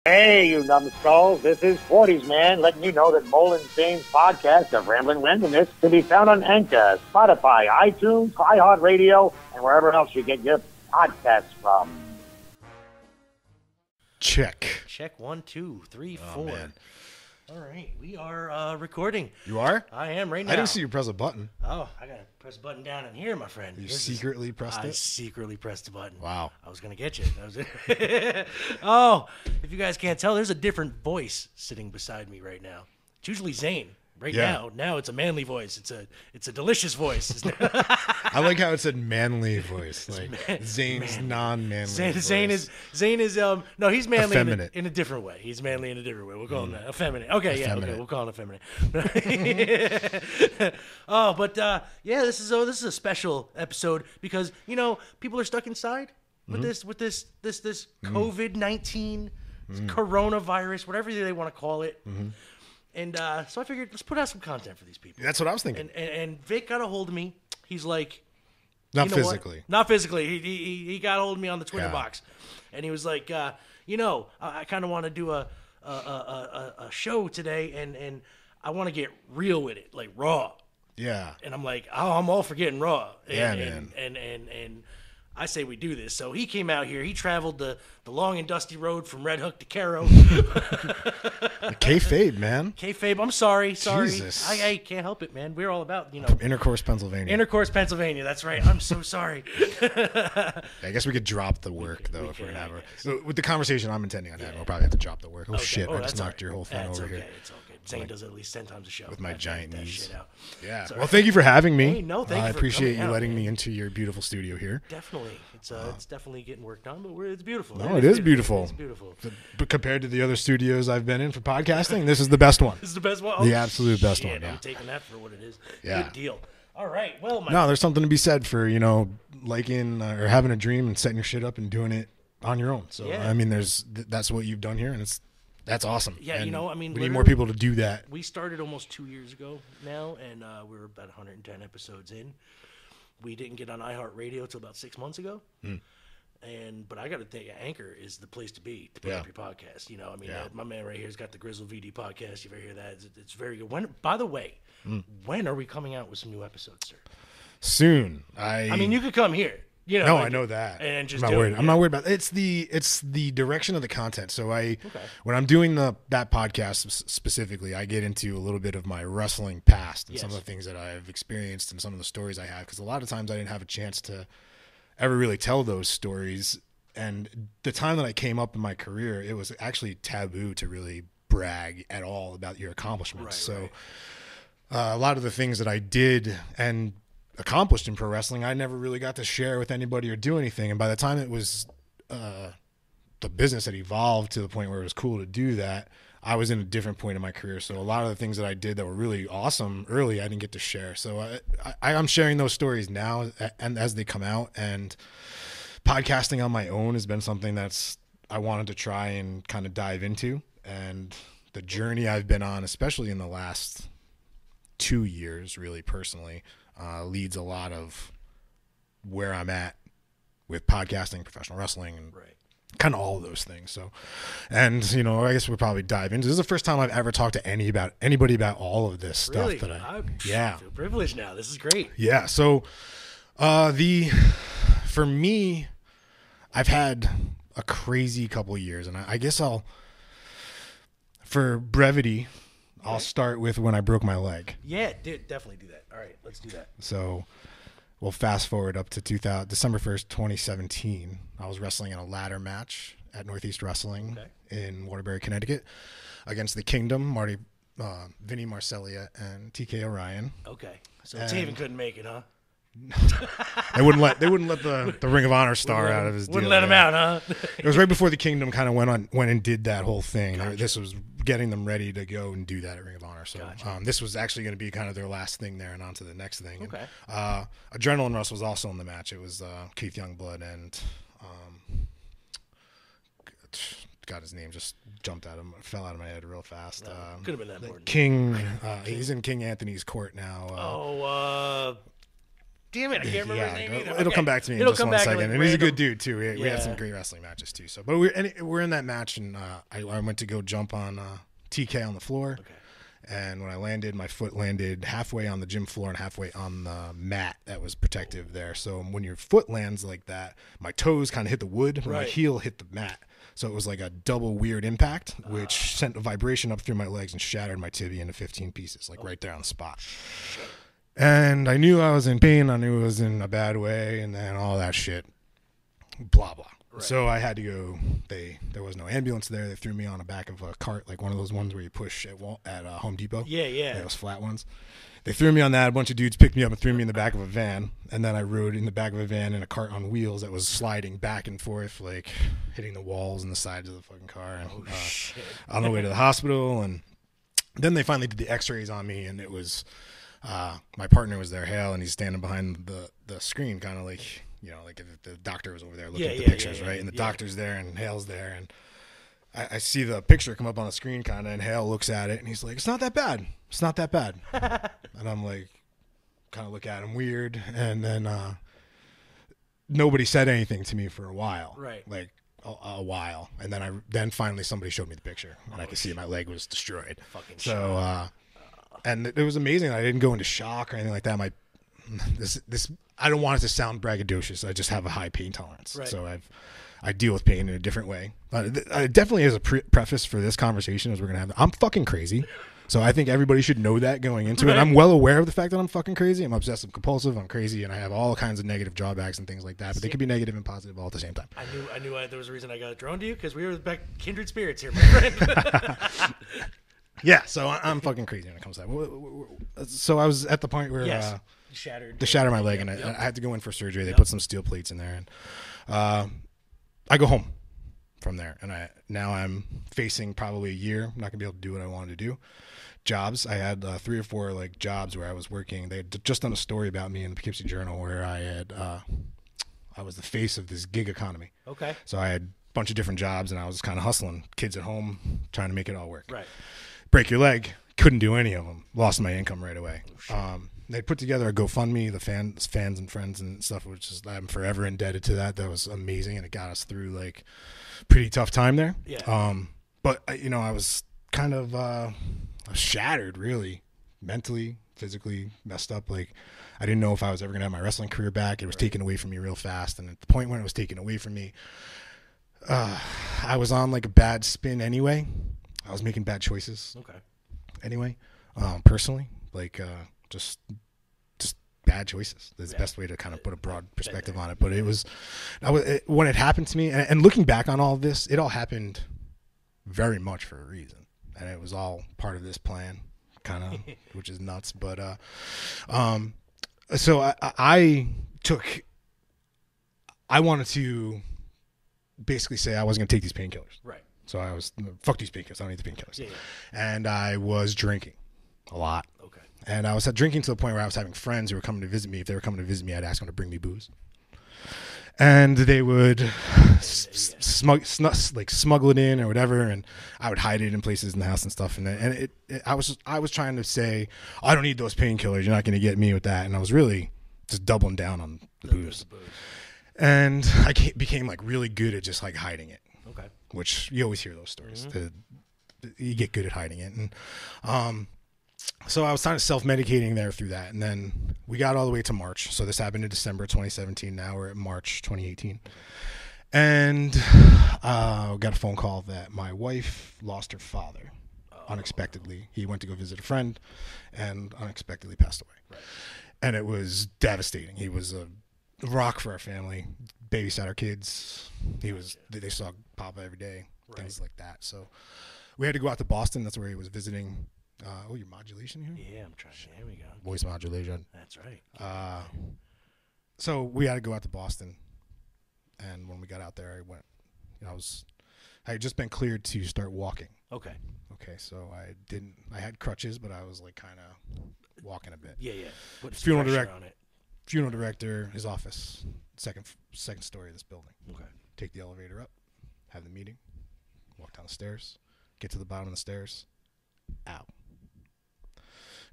Hey, you numbskulls, this is 40s Man letting you know that Molin Shane's podcast of Rambling Randomness can be found on Anchor, Spotify, iTunes, iHeartRadio, and wherever else you get your podcasts from. Check. Check 1, 2, 3, 4. Man. All right, we are recording. You are? I am right now. I didn't see you press a button. Oh, I gotta press a button down in here, my friend. You secretly pressed it? I secretly pressed the button. Wow. I was gonna get you. Oh, if you guys can't tell, there's a different voice sitting beside me right now. It's usually Zane. Now it's a manly voice. It's a delicious voice. I like how it said manly voice, like Zane's non-manly voice. Zane is no, he's manly effeminate. in a different way. He's manly in a different way. We'll call him that. Effeminate. Okay, Effeminate. okay, we'll call him effeminate. This is a special episode because people are stuck inside with this COVID-19 coronavirus, whatever they want to call it. And so I figured, let's put out some content for these people. That's what I was thinking. And Vik got a hold of me. He's like, Not physically. Not physically. He got a hold of me on the Twitter box, and he was like, I kind of want to do a show today, and I want to get real with it, like raw. Yeah. And I'm like, I'm all for getting raw. Man. And I say we do this. So he came out here. He traveled the long and dusty road from Red Hook to Cairo. The kayfabe, man. Kayfabe, I'm sorry. Jesus. I can't help it, man. We're all about, From Intercourse, Pennsylvania. Intercourse, Pennsylvania. That's right. I'm so sorry. I guess we could drop the work, though, if we're going to have it. With the conversation I'm intending on having, we'll probably have to drop the work. Oh, shit. I just knocked your whole thing over here. It's okay. Zane does it at least 10 times a show. With my giant knees. Shit out. Yeah. Sorry. Well, thank you for having me. Hey, no, thank you I for appreciate coming you out, letting man. me into your beautiful studio here. Definitely. It's definitely getting work done, but it's beautiful. No, it is beautiful. It's beautiful. But compared to the other studios I've been in for podcasting, this is the best one. This is the best one? The absolute best one, yeah. I'm taking that for what it is. Yeah. Good deal. All right. Well, there's something to be said for, liking or having a dream and setting your shit up and doing it on your own. So, yeah. I mean, that's what you've done here, and that's awesome. Yeah, and we need more people to do that. We started almost 2 years ago now, and we're about 110 episodes in. We didn't get on iHeartRadio until about 6 months ago. But I got to think Anchor is the place to be to put up your podcast. My man right here's got the Grizzle VD podcast. You ever hear that? It's very good. By the way, when are we coming out with some new episodes, sir? Soon. I mean, you could come here. No, I know that. And just I'm not worried. I'm not worried about it. It's the direction of the content. So when I'm doing that podcast specifically, I get into a little bit of my wrestling past and some of the things that I've experienced and some of the stories I have, because a lot of times I didn't have a chance to ever really tell those stories. And the time that I came up in my career, it was actually taboo to really brag at all about your accomplishments. A lot of the things that I did and accomplished in pro wrestling, I never really got to share with anybody or do anything. And by the time it was the business had evolved to the point where it was cool to do that, I was in a different point in my career. So a lot of the things that I did that were really awesome early, I didn't get to share. So I'm sharing those stories now and as they come out. And podcasting on my own has been something I wanted to try and kind of dive into. And the journey I've been on, especially in the last 2 years, really personally, leads a lot of where I'm at with podcasting, professional wrestling, and kind of all of those things. So, and I guess we'll probably dive into. This is the first time I've ever talked to anybody about all of this stuff. Really? I feel privileged now. This is great. Yeah. So, for me, I've had a crazy couple of years, and I guess for brevity, I'll start with when I broke my leg. Yeah, definitely do that. All right, let's do that. So we'll fast forward up to December 1st, 2017. I was wrestling in a ladder match at Northeast Wrestling in Waterbury, Connecticut, against the Kingdom, Vinny Marcellia and TK Orion. Okay, so Taven couldn't make it, huh? They wouldn't let the Ring of Honor star out of his deal. Wouldn't let him out, huh? It was right before the Kingdom kind of went and did that whole thing. Gotcha. This was getting them ready to go and do that at Ring of Honor. So Gotcha. This was actually going to be kind of their last thing there and on to the next thing. Okay. And, Adrenaline Rush was also in the match. It was Keith Youngblood and God, his name just fell out of my head real fast. Could have been that important. King. He's in King Anthony's court now. Damn it, I can't remember his name either. It'll come back to me in just one second. And he's a good dude too. We had some great wrestling matches too. So, but we're in that match, and I went to go jump on TK on the floor. Okay. And when I landed, my foot landed halfway on the gym floor and halfway on the mat that was protective there. So when your foot lands like that, my toes kind of hit the wood, and my heel hit the mat. So it was like a double weird impact, which sent a vibration up through my legs and shattered my tibia into 15 pieces, like right there on the spot. And I knew I was in pain. I knew it was in a bad way, and then all that shit, blah, blah. Right. So I had to go. There was no ambulance there. They threw me on the back of a cart, like one of those ones where you push at Home Depot. Yeah. Those flat ones. They threw me on that. A bunch of dudes picked me up and threw me in the back of a van. And then I rode in the back of a van in a cart on wheels that was sliding back and forth, like hitting the walls and the sides of the fucking car. And, on the way to the hospital. And then they finally did the x-rays on me, and it was my partner was there, Hale, and he's standing behind the screen, kind of like, like the doctor was over there looking at the pictures, right? And the doctor's there, and Hale's there, and I see the picture come up on the screen, kind of, and Hale looks at it, and he's like, "It's not that bad. It's not that bad." And I'm like, kind of look at him weird, and then nobody said anything to me for a while, right? Like a while, and then finally somebody showed me the picture, and I could see my leg was destroyed. So, and it was amazing. I didn't go into shock or anything like that. This I don't want it to sound braggadocious. I just have a high pain tolerance, right. So I deal with pain in a different way. Definitely as a preface for this conversation, as we're gonna have, I'm fucking crazy. So I think everybody should know that going into it. I'm well aware of the fact that I'm fucking crazy. I'm obsessive compulsive. I'm crazy, and I have all kinds of negative drawbacks and things like that. But they could be negative and positive all at the same time. I knew there was a reason I got drawn to you, because we were back kindred spirits here, my friend. Yeah, so I'm fucking crazy when it comes to that. So I was at the point where they shattered my leg, and I had to go in for surgery. They put some steel plates in there, and I go home from there, and now I'm facing probably a year. I'm not gonna be able to do what I wanted to do. Jobs. I had 3 or 4 jobs where I was working. They had just done a story about me in the Poughkeepsie Journal where I was the face of this gig economy. Okay. So I had a bunch of different jobs, and I was kind of hustling. Kids at home, trying to make it all work. Right. Break your leg. Couldn't do any of them. Lost my income right away. They put together a GoFundMe, the fans and friends and stuff, which is, I'm forever indebted to that. That was amazing, and it got us through pretty tough time there. Yeah. But I was kind of shattered, really, mentally, physically messed up. I didn't know if I was ever gonna have my wrestling career back. It was taken away from me real fast, and at the point when it was taken away from me, I was on a bad spin anyway. I was making bad choices. Okay. Anyway, personally, just bad choices. That's the best way to kind of put a broad perspective on it. But when it happened to me, and looking back on all of this, it all happened very much for a reason, and it was all part of this plan, kind of, which is nuts. But so I wanted to basically say I wasn't gonna take these painkillers. Right. So I was, fuck these painkillers. I don't need the painkillers. Yeah. And I was drinking a lot. Okay. And I was drinking to the point where I was having friends who were coming to visit me. If they were coming to visit me, I'd ask them to bring me booze. And they would smuggle it in or whatever, and I would hide it in places in the house and stuff. And I was trying to say, I don't need those painkillers. You're not going to get me with that. And I was really just doubling down on the booze. And I became really good at just hiding it. Okay. Which you always hear those stories. Mm-hmm. You get good at hiding it, and so I was kind of self-medicating there through that, and then we got all the way to March. So this happened in December 2017. Now we're at March 2018, and got a phone call that my wife lost her father unexpectedly. He went to go visit a friend, and unexpectedly passed away. Right. And it was devastating. He was a rock for our family. Babysat our kids. They saw Papa every day, things like that. So we had to go out to Boston. That's where he was visiting. Your modulation here? Yeah, I'm trying. Here we go. Voice modulation. That's right. So we had to go out to Boston, and when we got out there, I went. I had just been cleared to start walking. Okay. So I had crutches, but I was kind of walking a bit. Yeah. Put funeral director, his office, second story of this building. Okay. Take the elevator up, have the meeting, walk down the stairs, get to the bottom of the stairs, ow.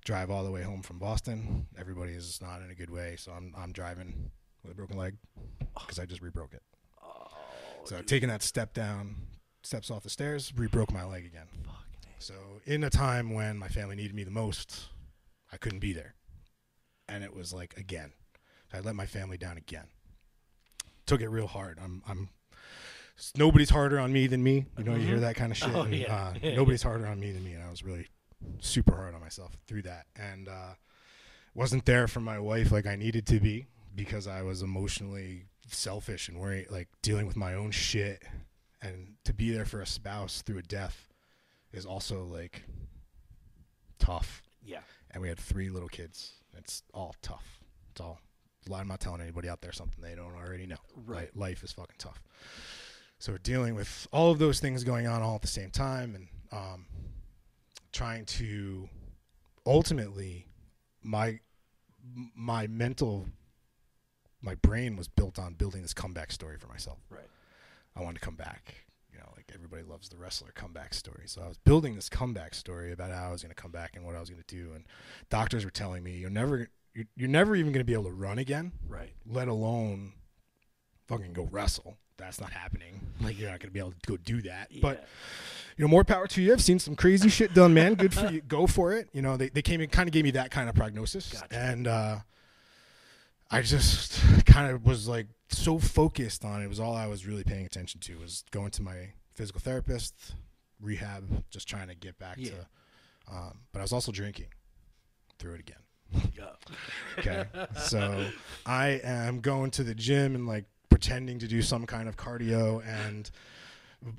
drive all the way home from Boston. Everybody is not in a good way, so I'm driving with a broken leg because I just rebroke it. So taking that steps off the stairs, rebroke my leg again. So in a time when my family needed me the most, I couldn't be there. And it was like, again, I let my family down again. Took it real hard. Nobody's harder on me than me. You know, you hear that kind of shit. Oh, yeah. Nobody's harder on me than me. And I was really super hard on myself through that. And wasn't there for my wife like I needed to be because I was emotionally selfish and worried, like dealing with my own shit. And to be there for a spouse through a death is also like tough. Yeah. And we had 3 little kids. It's all tough. It's all. I'm not telling anybody out there something they don't already know. Right. Life is fucking tough. So we're dealing with all of those things going on all at the same time, and trying to ultimately, my brain was built on building this comeback story for myself. Right. I wanted to come back. You know, like everybody loves the wrestler comeback story. So I was building this comeback story about how I was going to come back and what I was going to do. And doctors were telling me, you're never even going to be able to run again. Right. Let alone fucking go wrestle. That's not happening. Like, you're not going to be able to go do that. Yeah. But, you know, more power to you. I've seen some crazy shit done, man. Good for you. Go for it. You know, they came and kind of gave me that kind of prognosis. Gotcha. And I just kind of was like so focused on it. It was all I was really paying attention to was going to my physical therapist, rehab, just trying to get back to. But I was also drinking through it again. Yeah. Okay. So I am going to the gym and like pretending to do some kind of cardio and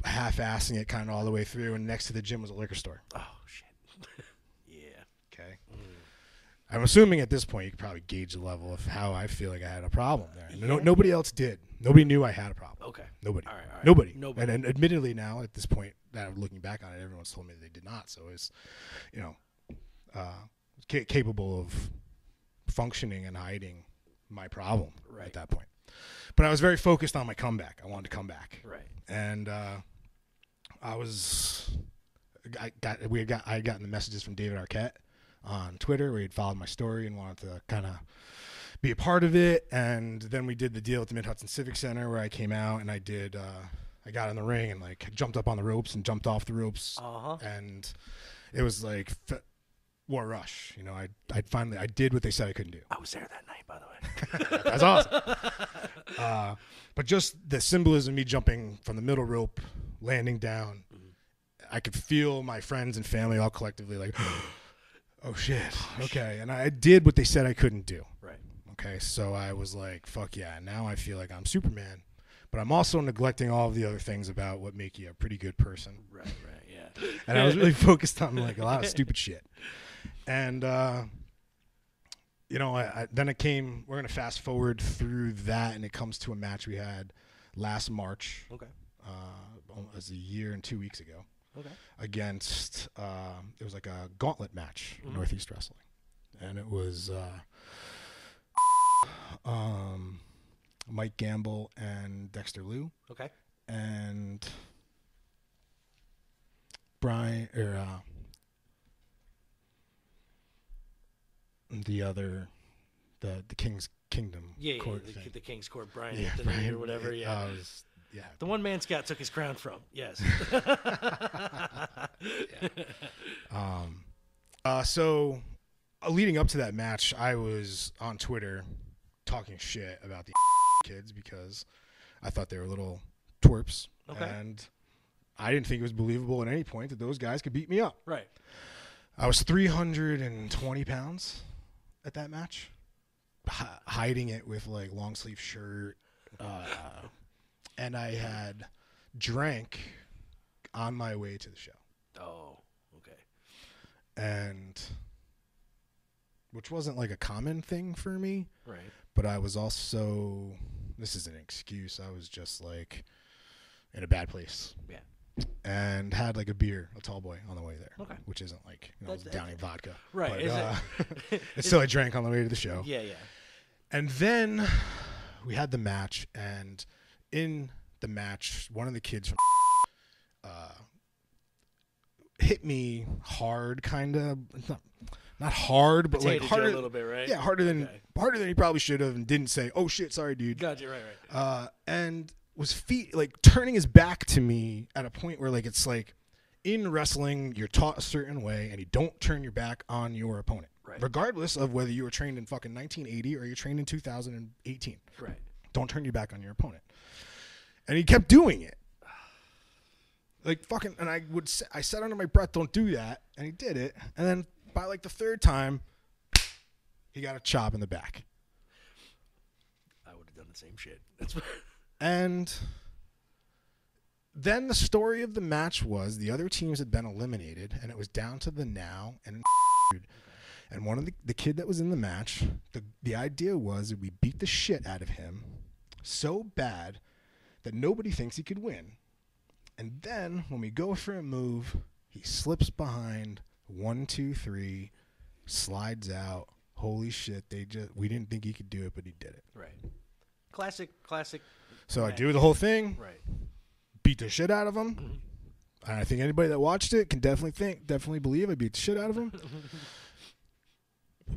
half-assing it kind of all the way through. And next to the gym was a liquor store. Oh, shit. Yeah. Okay. I'm assuming at this point you could probably gauge the level of how I feel like I had a problem there. Yeah. Nobody else did. Nobody knew I had a problem. Okay. Nobody. All right. Nobody. Nobody. And admittedly now at this point that I'm looking back on it, everyone's told me that they did not. So it's, you know, capable of functioning and hiding my problem at that point. But I was very focused on my comeback. I wanted to come back. Right. And I had gotten the messages from David Arquette on Twitter where he'd followed my story and wanted to kind of be a part of it. And then we did the deal at the Mid-Hudson Civic Center where I came out and I got in the ring and like jumped up on the ropes and jumped off the ropes. And it was like War Rush. You know, I did what they said I couldn't do. I was there that night, by the way. That's awesome. But just the symbolism of me jumping from the middle rope, landing down, I could feel my friends and family all collectively like, oh shit, okay. And I did what they said I couldn't do. Right. Okay, so I was like, fuck yeah, now I feel like I'm Superman. But I'm also neglecting all of the other things about what make you a pretty good person. Right, yeah. And I was really focused on like a lot of stupid shit. And, you know, then it came, we're going to fast forward through that, and it comes to a match we had last March. Okay. It was a year and 2 weeks ago. Okay. Against, it was like a gauntlet match in Northeast Wrestling. And it was Mike Gamble and Dexter Liu. Okay. And Brian, the King's Kingdom court thing. The King's Court, Brian Anthony or whatever. The one man Scott took his crown from. Yes. So leading up to that match, I was on Twitter talking shit about the kids because I thought they were little twerps. Okay. And I didn't think it was believable at any point that those guys could beat me up. Right. I was 320 pounds at that match, hiding it with like long sleeve shirt. And I had drank on my way to the show. Oh, okay. And which wasn't like a common thing for me. Right. But I was also, this is an excuse, I was just like in a bad place. Yeah. And had like a beer, a tall boy on the way there. Okay. Which isn't like, you know, I was downing vodka. Right. But, it's still I drank on the way to the show. Yeah. And then we had the match, and in the match, one of the kids from hit me hard, kind of. not hard, but Potato like harder a little bit, right? Yeah, harder than he probably should have, and didn't say, "Oh shit, sorry, dude." Gotcha, right. And was turning his back to me at a point where like it's like in wrestling you're taught a certain way, and you don't turn your back on your opponent, right? Regardless of whether you were trained in fucking 1980 or you're trained in 2018, right? Don't turn your back on your opponent. And he kept doing it. Like fucking, and I said under my breath, "Don't do that," and he did it. And then by like the third time, he got a chop in the back. I would have done the same shit. And then the story of the match was the other teams had been eliminated, and it was down to the Now and and one of the kid that was in the match. The idea was that we beat the shit out of him so bad that nobody thinks he could win. And then when we go for a move, he slips behind, 1, 2, 3, slides out. Holy shit! We didn't think he could do it, but he did it. Right. Classic. So I do the whole thing. Right. Beat the shit out of him. Mm-hmm. And I think anybody that watched it can definitely believe I beat the shit out of him.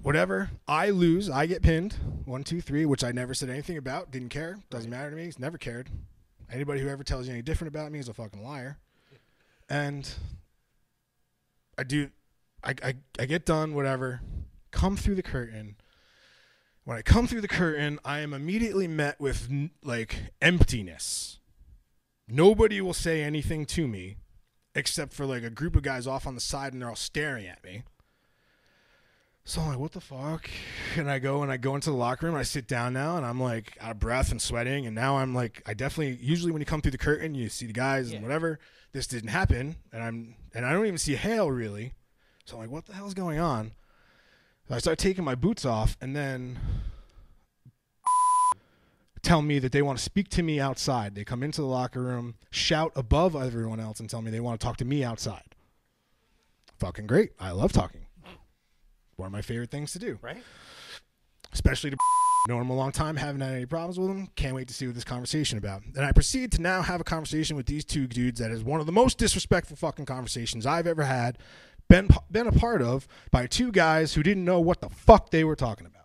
Whatever. I lose. I get pinned. 1, 2, 3, which I never said anything about. Didn't care. Doesn't matter to me. It's never cared. Anybody who ever tells you any different about me is a fucking liar. And I get done, whatever. Come through the curtain. When I come through the curtain, I am immediately met with like emptiness. Nobody will say anything to me except for like a group of guys off on the side, and they're all staring at me. So I'm like, what the fuck? And I go into the locker room. I sit down now, and I'm like out of breath and sweating. And now I'm like, usually when you come through the curtain, you see the guys and whatever. This didn't happen, and I don't even see Hale really. So I'm like, what the hell's going on? So I start taking my boots off, and then tell me that they want to speak to me outside. They come into the locker room, shout above everyone else, and tell me they want to talk to me outside. Fucking great. I love talking. One of my favorite things to do. Right. Especially to know him a long time, haven't had any problems with him. Can't wait to see what this conversation about. And I proceed to now have a conversation with these two dudes that is one of the most disrespectful fucking conversations I've ever had, been a part of by two guys who didn't know what the fuck they were talking about.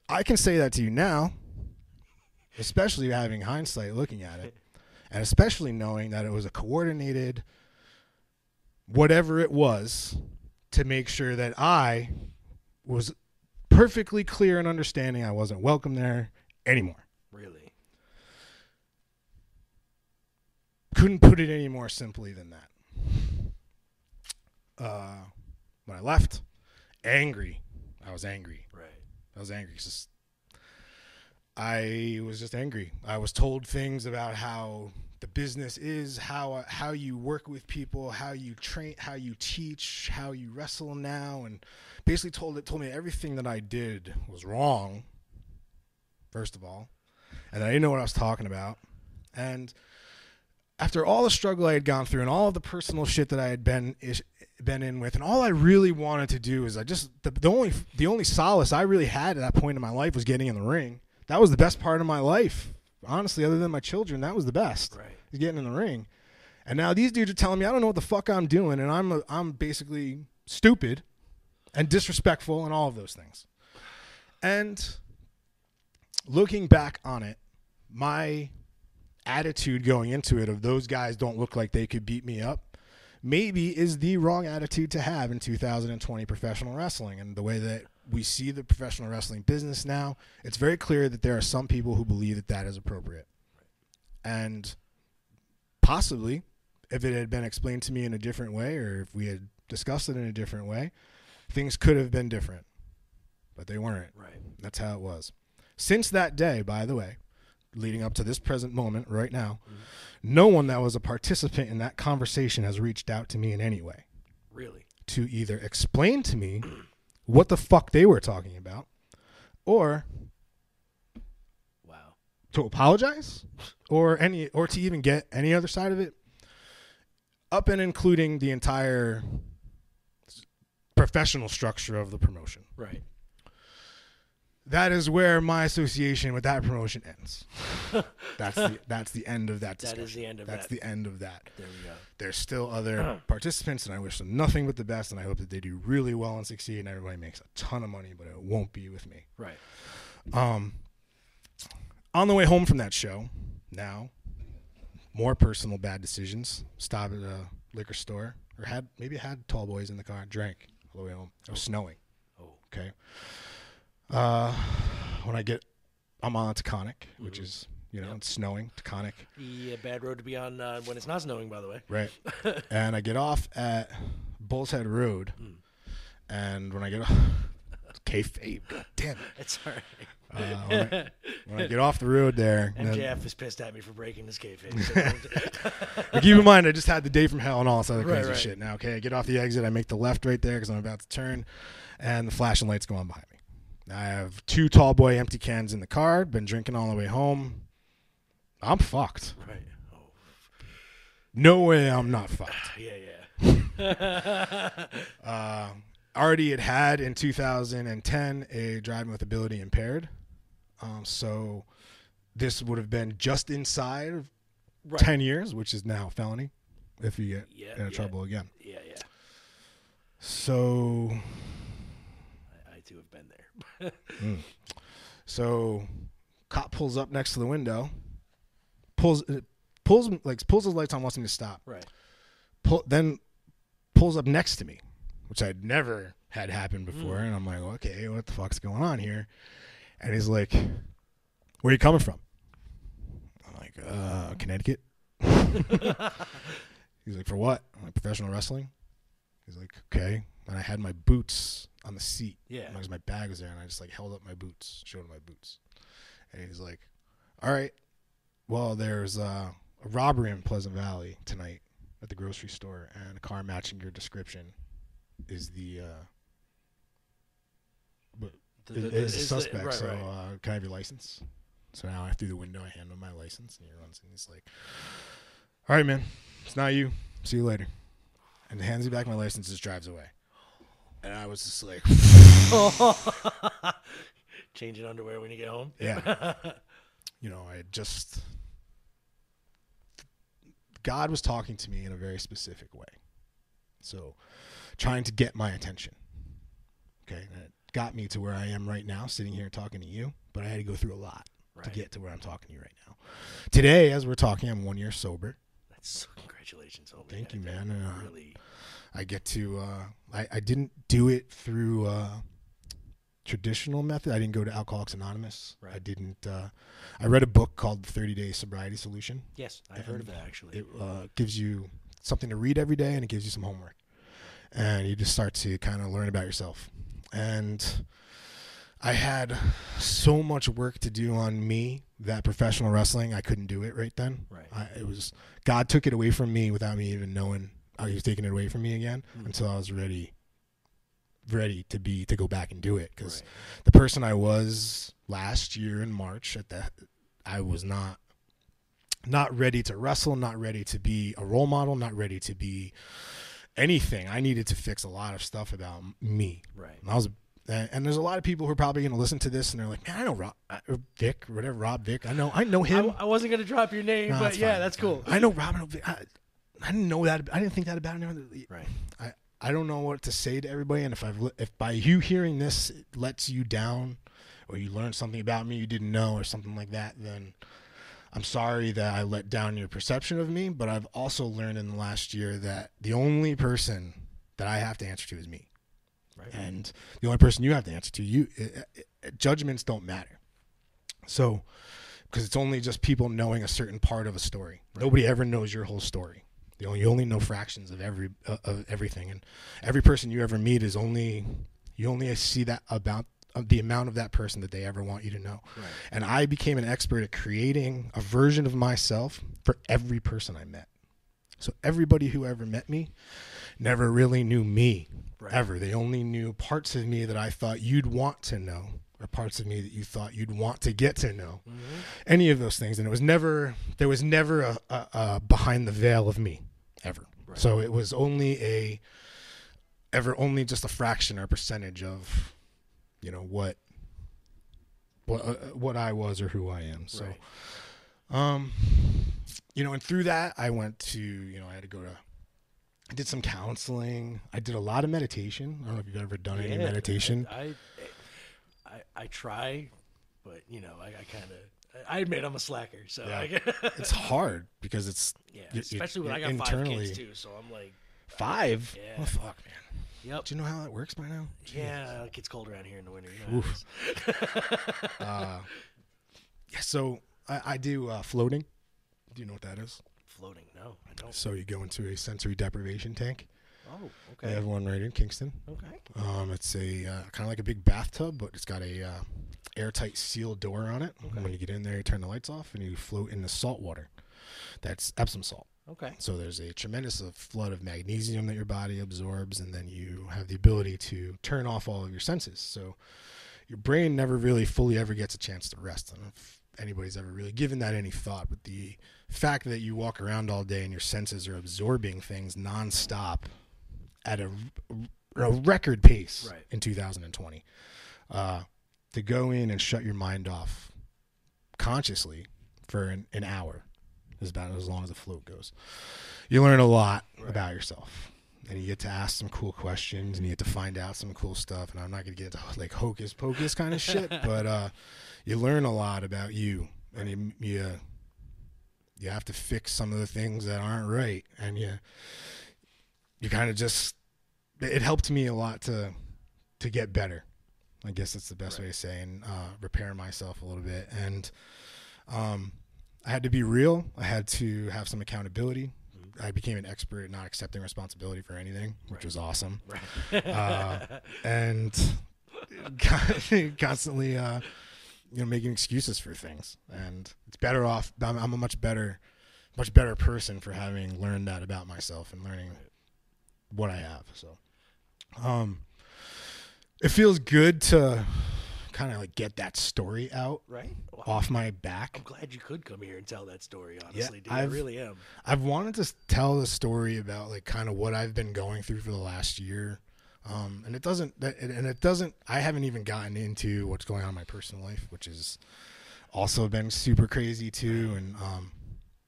I can say that to you now, especially having hindsight looking at it, and especially knowing that it was a coordinated whatever it was to make sure that I was perfectly clear and understanding I wasn't welcome there anymore. Really? Couldn't put it any more simply than that. When I left, angry. I was angry. Right. I was angry. I was just angry. I was told things about how the business is, how you work with people, how you train, how you teach, how you wrestle now, and basically told me everything that I did was wrong, first of all, and that I didn't know what I was talking about. And after all the struggle I had gone through and all of the personal shit that I had been in with, and all I really wanted to do is the only solace I really had at that point in my life was getting in the ring. That was the best part of my life. Honestly, other than my children, that was the best. Right. Is getting in the ring. And now these dudes are telling me I don't know what the fuck I'm doing, and I'm basically stupid and disrespectful and all of those things. And looking back on it, my attitude going into it of those guys don't look like they could beat me up maybe is the wrong attitude to have in 2020 professional wrestling. And the way that we see the professional wrestling business now, it's very clear that there are some people who believe that that is appropriate. And possibly, if it had been explained to me in a different way, or if we had discussed it in a different way, things could have been different. But they weren't. Right. That's how it was. Since that day, by the way, leading up to this present moment right now, no one that was a participant in that conversation has reached out to me in any way. Really? To either explain to me what the fuck they were talking about, or to apologize, or to even get any other side of it, up and including the entire professional structure of the promotion. Right. that is where my association with that promotion ends. That's the end of that discussion. That is the end of that. That's the end of that. There we go. There's still other participants, and I wish them nothing but the best, and I hope that they do really well and succeed, and everybody makes a ton of money, but it won't be with me. Right. On the way home from that show, now, more personal bad decisions. Stop at a liquor store, or had tall boys in the car, drank all the way home. It was snowing. Oh. Okay. When I'm on Taconic, which is, it's snowing, Taconic. Yeah, bad road to be on when it's not snowing, by the way. Right. And I get off at Bull's Head Road, and when I get off, kayfabe, god damn it. It's all right. When I get off the road there. MJF is pissed at me for breaking his kayfabe. But keep in mind, I just had the day from hell and all this other crazy right. shit. Now, okay, I get off the exit, I make the left right there because I'm about to turn, and the flashing lights go on behind me. I have 2 tall boy empty cans in the car, been drinking all the way home. I'm fucked. Right. Oh. No way I'm not fucked. Yeah. Already had in 2010 a driving with ability impaired. So this would have been just inside of 10 years, which is now a felony if you get into trouble again. Yeah. So I too have been there. So cop pulls up next to the window, pulls his lights on, wants me to stop. Right. Then pulls up next to me, which I'd never had happen before. And I'm like, okay, what the fuck's going on here? And he's like, where are you coming from? I'm like, Connecticut. He's like, for what? I'm like, professional wrestling. He's like, okay. And I had my boots on the seat. Yeah. Because my bag was there, and I just held up my boots, showed him my boots. And he's like, all right, well, there's a robbery in Pleasant Valley tonight at the grocery store, and a car matching your description is the suspect. Right, so right. Can I have your license? So now through the window, I hand him my license, and he runs and he's like, all right, man, it's not you. See you later. And he hands me back my license, just drives away. And I was just like, changing underwear when you get home. Yeah. God was talking to me in a very specific way. So trying to get my attention. Okay. And it got me to where I am right now, sitting here talking to you, but I had to go through a lot to get to where I'm talking to you right now. Today, as we're talking, I'm 1 year sober. That's congratulations. Thank you, man. Really. I get to, I didn't do it through traditional method. I didn't go to Alcoholics Anonymous. Right. I didn't, I read a book called The 30-Day Sobriety Solution. Yes, I've heard of that actually. It gives you something to read every day, and it gives you some homework. And you just start to kind of learn about yourself. And I had so much work to do on me that professional wrestling, I couldn't do it right then. Right. God took it away from me without me even knowing he was taking it away from me again until I was ready to go back and do it. Because the person I was last year in March I was not ready to wrestle, not ready to be a role model, not ready to be anything. I needed to fix a lot of stuff about me. Right. And there's a lot of people who are probably going to listen to this and they're like, man, I know Vik or whatever, Rob Vik. I know him. I wasn't going to drop your name, but yeah, that's cool. I know Rob. I didn't know that. I didn't think that about him. Right. I don't know what to say to everybody. And if by you hearing this it lets you down, or you learned something about me you didn't know, or something like that, then I'm sorry that I let down your perception of me. But I've also learned in the last year that the only person that I have to answer to is me. Right. And the only person you have to answer to, judgments don't matter. So, because it's only just people knowing a certain part of a story. Right. Nobody ever knows your whole story. You only know fractions of everything, and every person you ever meet you only see that about the amount of that person that they ever want you to know. Right. And I became an expert at creating a version of myself for every person I met. So everybody who ever met me never really knew me, ever. They only knew parts of me that I thought you'd want to know, or parts of me that you thought you'd want to get to know. Mm-hmm. Any of those things. And there was never a behind the veil of me, ever. Right. So it was only just a fraction or percentage of, what what I was or who I am. So, Right. And through that, I went to, I had to I did some counseling. I did a lot of meditation. I don't know if you've ever done any meditation. I try, but I admit I'm a slacker. So it's hard because it's especially when I got 5 kids too. So I'm like 5. Yeah. Oh fuck, man. Yep. Do you know how that works by now? Jeez. Yeah, it gets cold around here in the winter. So I do floating. Do you know what that is? Floating? No, I don't. So you go into a sensory deprivation tank. Oh, okay. They have one right in Kingston. Okay. It's a kind of like a big bathtub, but it's got a airtight sealed door on it. Okay. When you get in there, you turn the lights off, and you float in the salt water. That's Epsom salt. Okay. So there's a tremendous flood of magnesium that your body absorbs, and then you have the ability to turn off all of your senses. So your brain never really fully ever gets a chance to rest. I don't know if anybody's ever really given that any thought, but the fact that you walk around all day and your senses are absorbing things nonstop at a record pace in 2020, to go in and shut your mind off consciously for an hour is about as long as the float goes. You learn a lot about yourself, and you get to ask some cool questions, and you get to find out some cool stuff. And I'm not going to get into like hocus pocus kind of shit, but you learn a lot about you, and you have to fix some of the things that aren't right, and you kind of just, it helped me a lot to get better. I guess that's the best way to say, and repair myself a little bit. And I had to be real. I had to have some accountability. I became an expert at not accepting responsibility for anything, which was awesome. And constantly, making excuses for things. And it's better off. I'm a much better person for having learned that about myself and learning what I have. So, it feels good to kind of like get that story out off my back. I'm glad you could come here and tell that story, honestly. Yeah, I really am. I've wanted to tell the story about like kind of what I've been going through for the last year. And I haven't even gotten into what's going on in my personal life, which has also been super crazy too. And,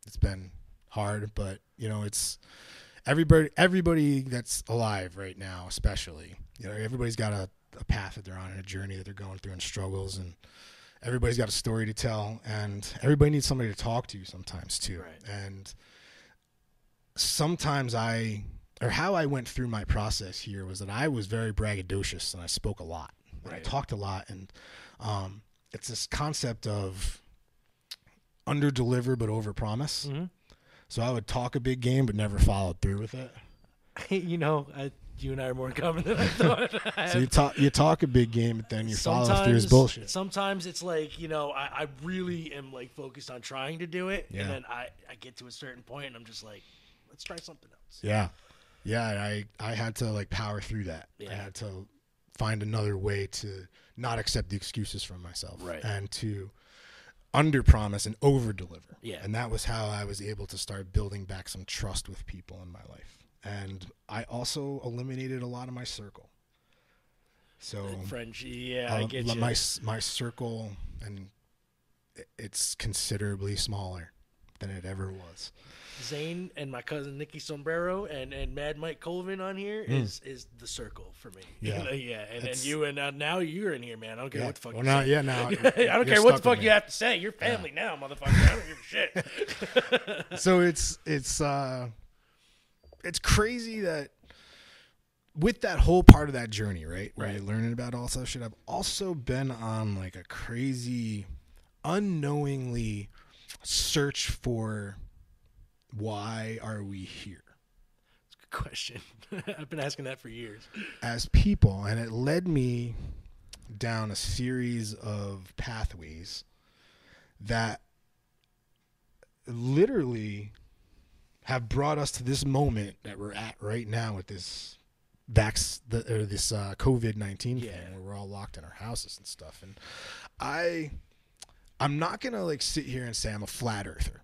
it's been hard, but it's everybody that's alive right now, especially, everybody's got a path that they're on and a journey that they're going through and struggles, and everybody's got a story to tell, and everybody needs somebody to talk to sometimes too. And sometimes how I went through my process here was that I was very braggadocious, and I spoke a lot. I talked a lot, and it's this concept of under deliver but over promise. Mm-hmm. So I would talk a big game but never followed through with it. You and I are more common than I thought. So you talk a big game, but then you follow through is bullshit. Sometimes it's like, I really am like focused on trying to do it, and then I get to a certain point and I'm just like, let's try something else. Yeah, I had to like power through that. I had to find another way to not accept the excuses from myself, and to under promise and over deliver. And that was how I was able to start building back some trust with people in my life. And I also eliminated a lot of my circle. So French, I get you. My circle, and it's considerably smaller than it ever was. Zane and my cousin Nicky Sombrero and Mad Mike Colvin on here is the circle for me. And then you and now you're in here, man. I don't care what the fuck you say. Now I don't care what the fuck you have to say. You're family now, motherfucker. I don't give a shit. So it's crazy that with that whole part of that journey, where you're learning about all that shit, I've also been on like a crazy, unknowingly search for why are we here? That's a good question. I've been asking that for years. As people, and it led me down a series of pathways that literally have brought us to this moment that we're at right now with this COVID-19 thing, where we're all locked in our houses and stuff. And I'm not gonna like sit here and say I'm a flat earther,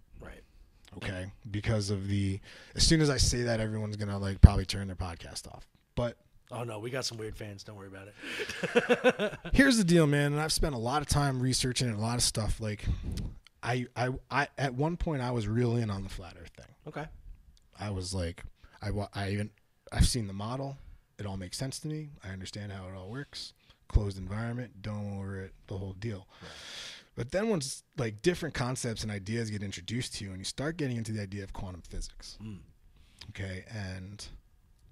okay? Because of as soon as I say that, everyone's gonna like probably turn their podcast off. But Oh no, we got some weird fans. Don't worry about it. Here's the deal, man. And I've spent a lot of time researching a lot of stuff. Like, I at one point I was real in on the flat Earth thing. Okay. I was like, I've seen the model. It all makes sense to me. I understand how it all works. Closed environment, dome over it, the whole deal. Right. But then once like different concepts and ideas get introduced to you, and you start getting into the idea of quantum physics, okay, and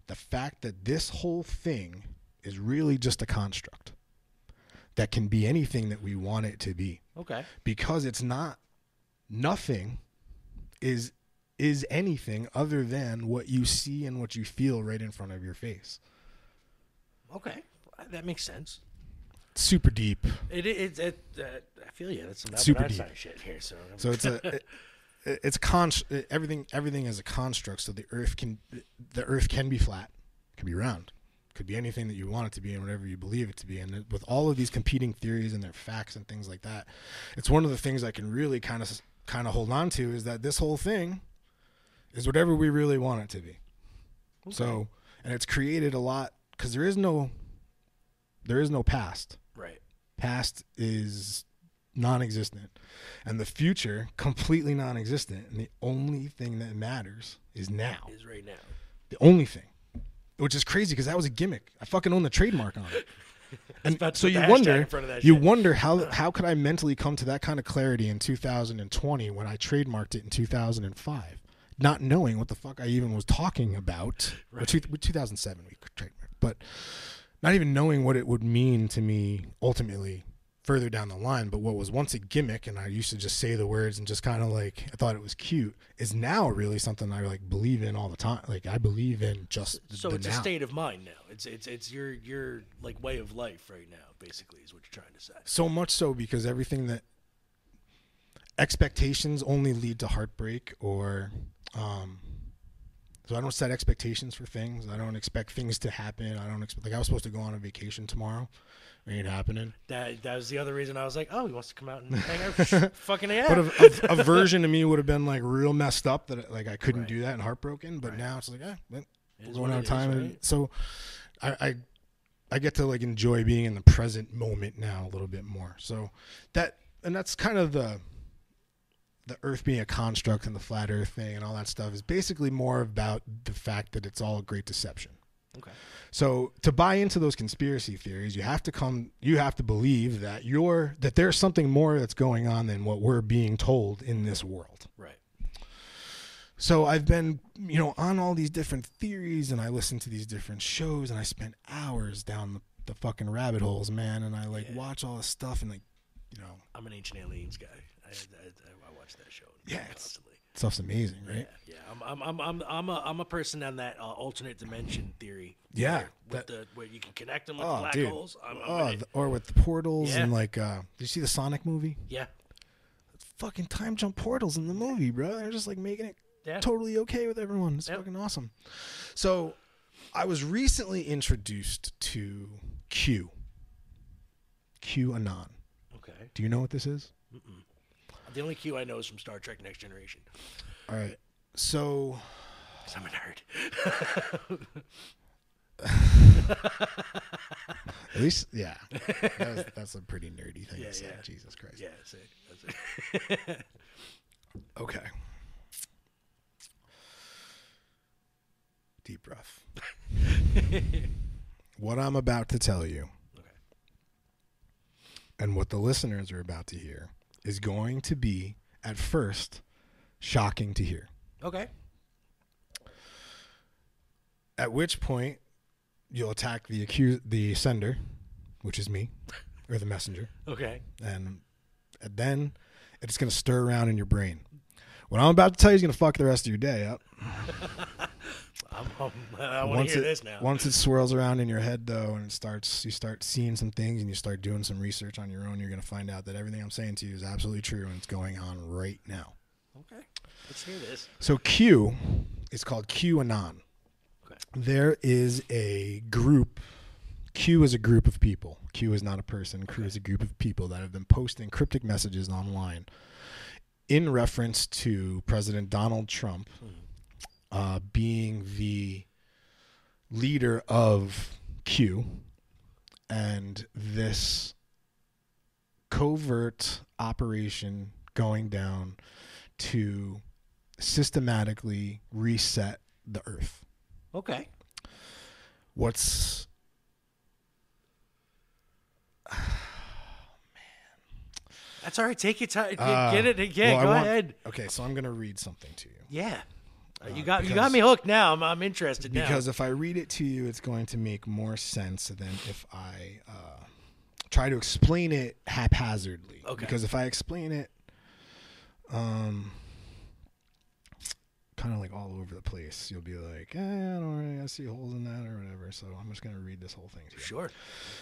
the fact that this whole thing is really just a construct that can be anything that we want it to be. Okay. Because it's not, nothing is anything other than what you see and what you feel right in front of your face. Okay. That makes sense. Super deep. I feel you. That's some super Albert Einstein deep shit here. So it's everything is a construct. So the Earth can be flat, can be round, could be anything that you want it to be and whatever you believe it to be. And with all of these competing theories and their facts and things like that, it's one of the things I can really kind of hold on to is that this whole thing is whatever we really want it to be. Okay. So, and it's created a lot because there is no past. Right. Past is non-existent, and the future completely non-existent. And the only thing that matters is now. Is right now. The only thing, which is crazy because that was a gimmick. I fucking own the trademark on it. And so you wonder how could I mentally come to that kind of clarity in 2020 when I trademarked it in 2005, not knowing what the fuck I even was talking about. Right. 2007 we trademarked, but not even knowing what it would mean to me ultimately further down the line. But what was once a gimmick, and I used to just say the words and just kind of like I thought it was cute, is now really something I like believe in all the time. Like I believe in just so the it's now. A state of mind now. It's your like way of life right now. Basically, is what you're trying to say. So much so because everything that expectations only lead to heartbreak or. So I don't set expectations for things. I don't expect things to happen. I don't expect, like I was supposed to go on a vacation tomorrow. It ain't happening. That was the other reason I was like, oh, he wants to come out and hang out. Fucking yeah. But a version of me would have been like real messed up that like I couldn't do that and heartbroken. But now it's like, we're going out of time. Right? And so I get to like enjoy being in the present moment now a little bit more. So that's kind of the Earth being a construct and the flat Earth thing and all that stuff is basically more about the fact that it's all a great deception. Okay. So to buy into those conspiracy theories, you have to believe that that there's something more that's going on than what we're being told in this world. Right. So I've been, on all these different theories and I listen to these different shows and I spent hours down the fucking rabbit holes, man. And I watch all this stuff and I'm an Ancient Aliens guy. I watch that show. Yeah, constantly. Stuff's amazing, right? Yeah. I'm a person on that alternate dimension theory. Yeah, where you can connect them with black holes. Or with the portals and like. Did you see the Sonic movie? Yeah. Fucking time jump portals in the movie, bro. They're just like making it totally okay with everyone. It's fucking awesome. So, I was recently introduced to QAnon. Okay. Do you know what this is? Mm-mm. The only Q I know is from Star Trek Next Generation. All right. So. Because I'm a nerd. At least, yeah. That's a pretty nerdy thing to say. Yeah. Jesus Christ. Yeah, that's it. Okay. Deep breath. What I'm about to tell you, and what the listeners are about to hear, is going to be, at first, shocking to hear. Okay. At which point, you'll attack the sender, which is me, or the messenger. Okay. And then it's going to stir around in your brain. What I'm about to tell you is going to fuck the rest of your day up. I want to hear this now. Once it swirls around in your head, though, and you start seeing some things and you start doing some research on your own, you're going to find out that everything I'm saying to you is absolutely true and it's going on right now. Okay. Let's hear this. So Q is called QAnon. Okay. There is a group. Q is a group of people. Q is not a person. Q is a group of people that have been posting cryptic messages online in reference to President Donald Trump being the leader of Q and this covert operation going down to systematically reset the Earth. Okay. What's... That's all right. Take your time. Get it again. Go ahead. Okay, so I'm going to read something to you. Yeah. You got me hooked now. I'm interested now. Because if I read it to you, it's going to make more sense than if I try to explain it haphazardly. Okay. Because if I explain it kind of like all over the place, you'll be like, I don't really see holes in that or whatever. So I'm just going to read this whole thing to you. Sure. Let's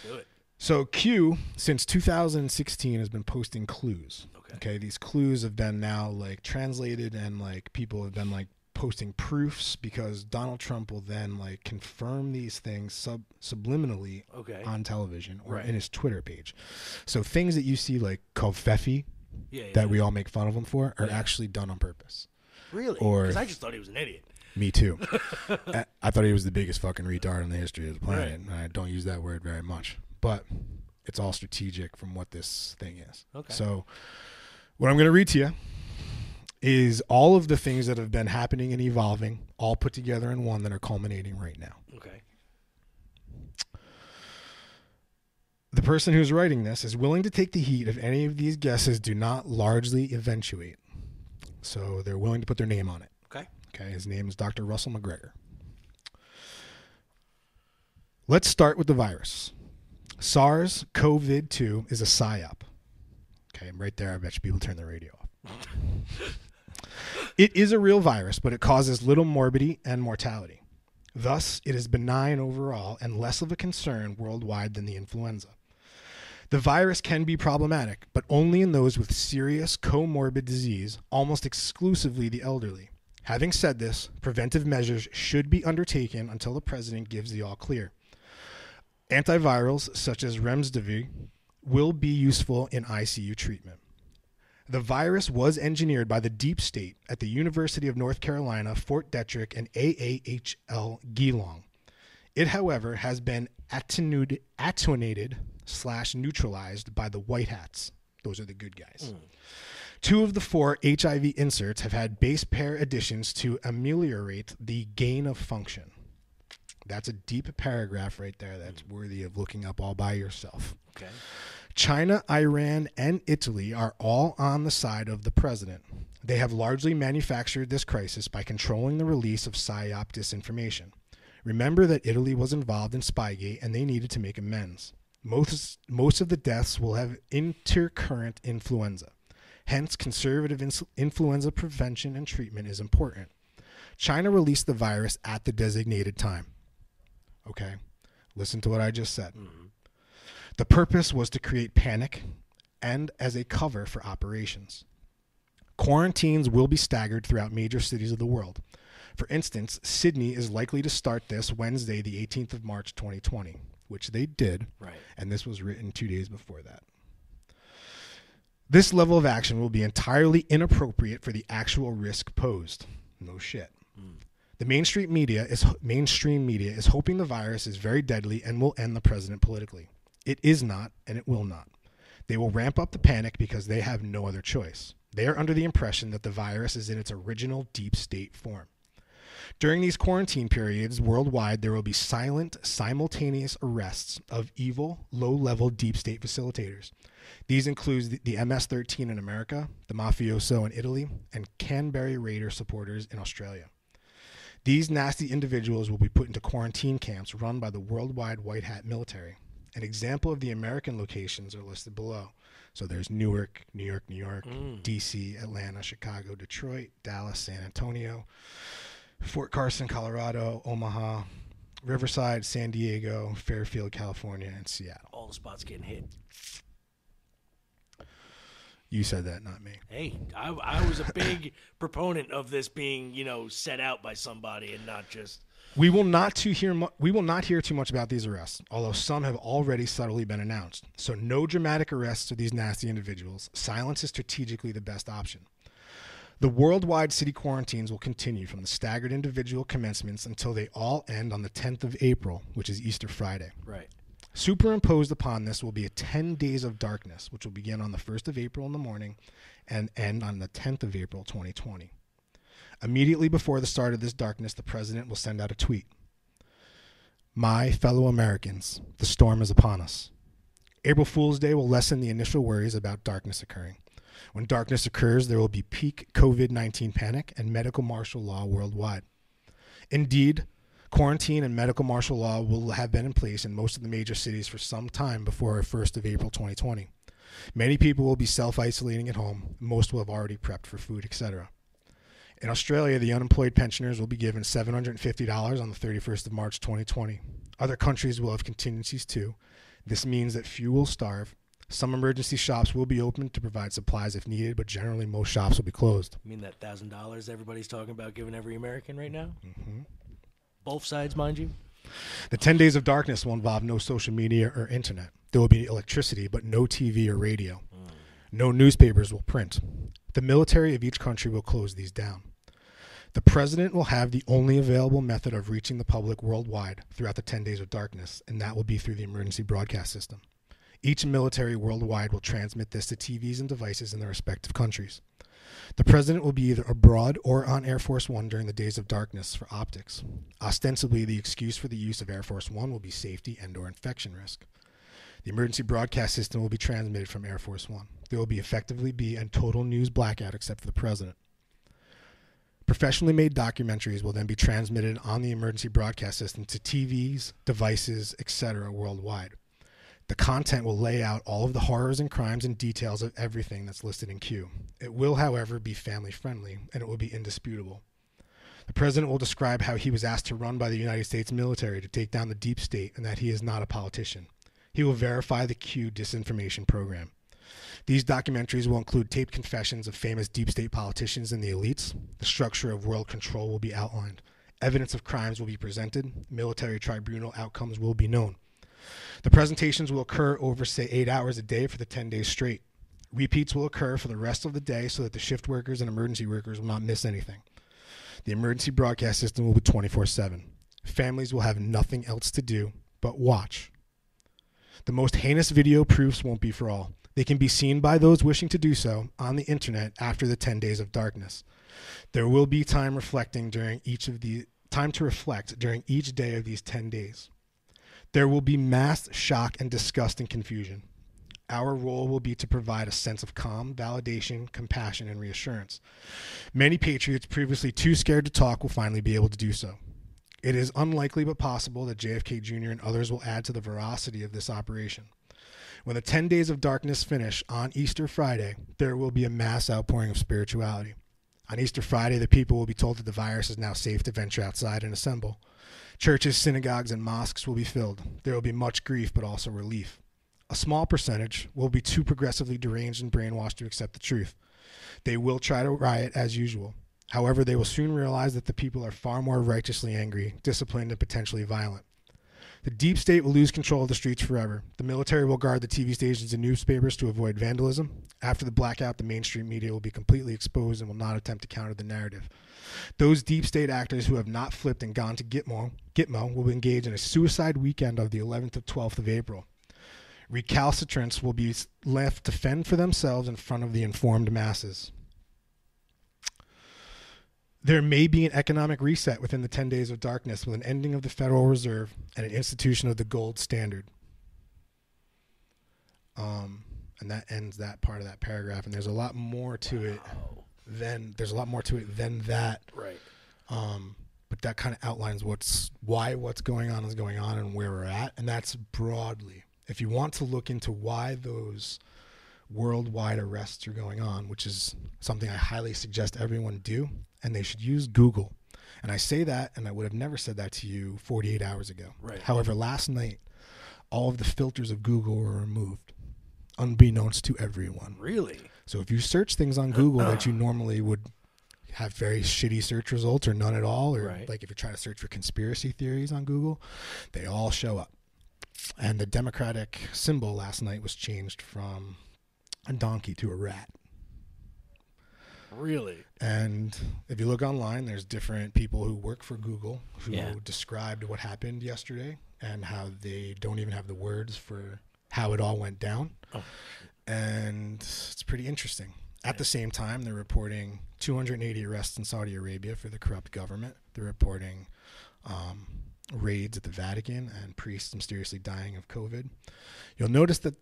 do it. So Q, since 2016, has been posting clues. Okay. These clues have been now like translated, and like people have been like posting proofs, because Donald Trump will then like confirm these things subliminally on television or in his Twitter page. So things that you see like Kofefi that we all make fun of him for are actually done on purpose. Really? Because I just thought he was an idiot. Me too. I thought he was the biggest fucking retard in the history of the planet. And I don't use that word very much. But it's all strategic from what this thing is. Okay. So what I'm going to read to you is all of the things that have been happening and evolving, all put together in one, that are culminating right now. Okay. The person who's writing this is willing to take the heat if any of these guesses do not largely eventuate. So they're willing to put their name on it. Okay. Okay. His name is Dr. Russell McGregor. Let's start with the virus. SARS-CoV-2 is a PSYOP. Okay, right there, I bet you people turn their radio off. It is a real virus, but it causes little morbidity and mortality. Thus, it is benign overall and less of a concern worldwide than the influenza. The virus can be problematic, but only in those with serious comorbid disease, almost exclusively the elderly. Having said this, preventive measures should be undertaken until the president gives the all clear. Antivirals such as remdesivir will be useful in ICU treatment. The virus was engineered by the deep state at the University of North Carolina, Fort Detrick, and AAHL Geelong. It, however, has been attenuated/neutralized by the white hats. Those are the good guys. 2 of the 4 HIV inserts have had base pair additions to ameliorate the gain of function. That's a deep paragraph right there that's worthy of looking up all by yourself. Okay. China, Iran, and Italy are all on the side of the president. They have largely manufactured this crisis by controlling the release of PSYOP disinformation. Remember that Italy was involved in Spygate, and they needed to make amends. Most of the deaths will have intercurrent influenza. Hence, conservative influenza prevention and treatment is important. China released the virus at the designated time. Okay, listen to what I just said. The purpose was to create panic and as a cover for operations. Quarantines will be staggered throughout major cities of the world. For instance, Sydney is likely to start this Wednesday, the 18th of March, 2020, which they did. Right. And this was written 2 days before that. This level of action will be entirely inappropriate for the actual risk posed. No shit. The mainstream media is hoping the virus is very deadly and will end the president politically. It is not, and it will not. They will ramp up the panic because they have no other choice. They are under the impression that the virus is in its original deep state form. During these quarantine periods worldwide, there will be silent, simultaneous arrests of evil, low-level deep state facilitators. These include the MS-13 in America, the mafioso in Italy, and Canberra Raider supporters in Australia. These nasty individuals will be put into quarantine camps run by the worldwide white hat military. An example of the American locations are listed below. So there's Newark, New York, D.C., Atlanta, Chicago, Detroit, Dallas, San Antonio, Fort Carson, Colorado, Omaha, Riverside, San Diego, Fairfield, California, and Seattle. All the spots getting hit. You said that, not me. Hey, I was a big proponent of this being, set out by somebody and not just... We will not hear too much about these arrests, although some have already subtly been announced. So no dramatic arrests of these nasty individuals. Silence is strategically the best option. The worldwide city quarantines will continue from the staggered individual commencements until they all end on the 10th of April, which is Easter Friday. Right. Superimposed upon this will be 10 days of darkness, which will begin on the 1st of April in the morning and end on the 10th of April, 2020. Immediately before the start of this darkness, the president will send out a tweet. My fellow Americans, the storm is upon us. April Fool's Day will lessen the initial worries about darkness occurring. When darkness occurs, there will be peak COVID-19 panic and medical martial law worldwide. Indeed, quarantine and medical martial law will have been in place in most of the major cities for some time before 1st of April 2020. Many people will be self-isolating at home. Most will have already prepped for food, etc. In Australia, the unemployed pensioners will be given $750 on the 31st of March 2020. Other countries will have contingencies too. This means that few will starve. Some emergency shops will be open to provide supplies if needed, but generally most shops will be closed. You mean that $1,000 everybody's talking about giving every American right now? Mm-hmm. Both sides, mind you. The 10 days of darkness will involve no social media or internet. There will be electricity, but no TV or radio. No newspapers will print. The military of each country will close these down. The president will have the only available method of reaching the public worldwide throughout the 10 days of darkness, and that will be through the emergency broadcast system. Each military worldwide will transmit this to TVs and devices in their respective countries. The president will be either abroad or on Air Force One during the days of darkness for optics. Ostensibly, the excuse for the use of Air Force One will be safety and/or infection risk. The emergency broadcast system will be transmitted from Air Force One. There will effectively be a total news blackout except for the president. Professionally made documentaries will then be transmitted on the emergency broadcast system to TVs, devices, etc. worldwide. The content will lay out all of the horrors and crimes and details of everything that's listed in Q. It will, however, be family-friendly, and it will be indisputable. The president will describe how he was asked to run by the United States military to take down the deep state and that he is not a politician. He will verify the Q disinformation program. These documentaries will include taped confessions of famous deep state politicians and the elites. The structure of world control will be outlined. Evidence of crimes will be presented. Military tribunal outcomes will be known. The presentations will occur over, say, 8 hours a day for the 10 days straight. Repeats will occur for the rest of the day so that the shift workers and emergency workers will not miss anything. The emergency broadcast system will be 24/7. Families will have nothing else to do but watch. The most heinous video proofs won't be for all. They can be seen by those wishing to do so on the internet after the 10 days of darkness. There will be time to reflect during each day of these 10 days. There will be mass shock and disgust and confusion. Our role will be to provide a sense of calm, validation, compassion, and reassurance. Many patriots previously too scared to talk will finally be able to do so. It is unlikely but possible that JFK Jr. and others will add to the veracity of this operation. When the 10 days of darkness finish on Easter Friday, there will be a mass outpouring of spirituality. On Easter Friday, the people will be told that the virus is now safe to venture outside and assemble. Churches, synagogues, and mosques will be filled. There will be much grief, but also relief. A small percentage will be too progressively deranged and brainwashed to accept the truth. They will try to riot as usual. However, they will soon realize that the people are far more righteously angry, disciplined, and potentially violent. The deep state will lose control of the streets forever. The military will guard the TV stations and newspapers to avoid vandalism. After the blackout, the mainstream media will be completely exposed and will not attempt to counter the narrative. Those deep state actors who have not flipped and gone to Gitmo will engage in a suicide weekend of the 11th to 12th of April. Recalcitrants will be left to fend for themselves in front of the informed masses. There may be an economic reset within the 10 days of darkness with an ending of the Federal Reserve and an institution of the gold standard. And that ends that part of that paragraph. And there's a lot more to it than that. Right. But that kind of outlines why what's going on is going on and where we're at. And that's broadly. If you want to look into why those worldwide arrests are going on, which is something I highly suggest everyone do, and they should use Google. And I say that, and I would have never said that to you 48 hours ago. Right. However, last night, all of the filters of Google were removed, unbeknownst to everyone. Really? So if you search things on Google that you normally would have very shitty search results or none at all, or like if you try to search for conspiracy theories on Google, they all show up. And the Democratic symbol last night was changed from a donkey to a rat. Really? And if you look online, there's different people who work for Google who described what happened yesterday and how they don't even have the words for how it all went down. Oh. And it's pretty interesting. At the same time, they're reporting 280 arrests in Saudi Arabia for the corrupt government. They're reporting raids at the Vatican and priests mysteriously dying of COVID. You'll notice that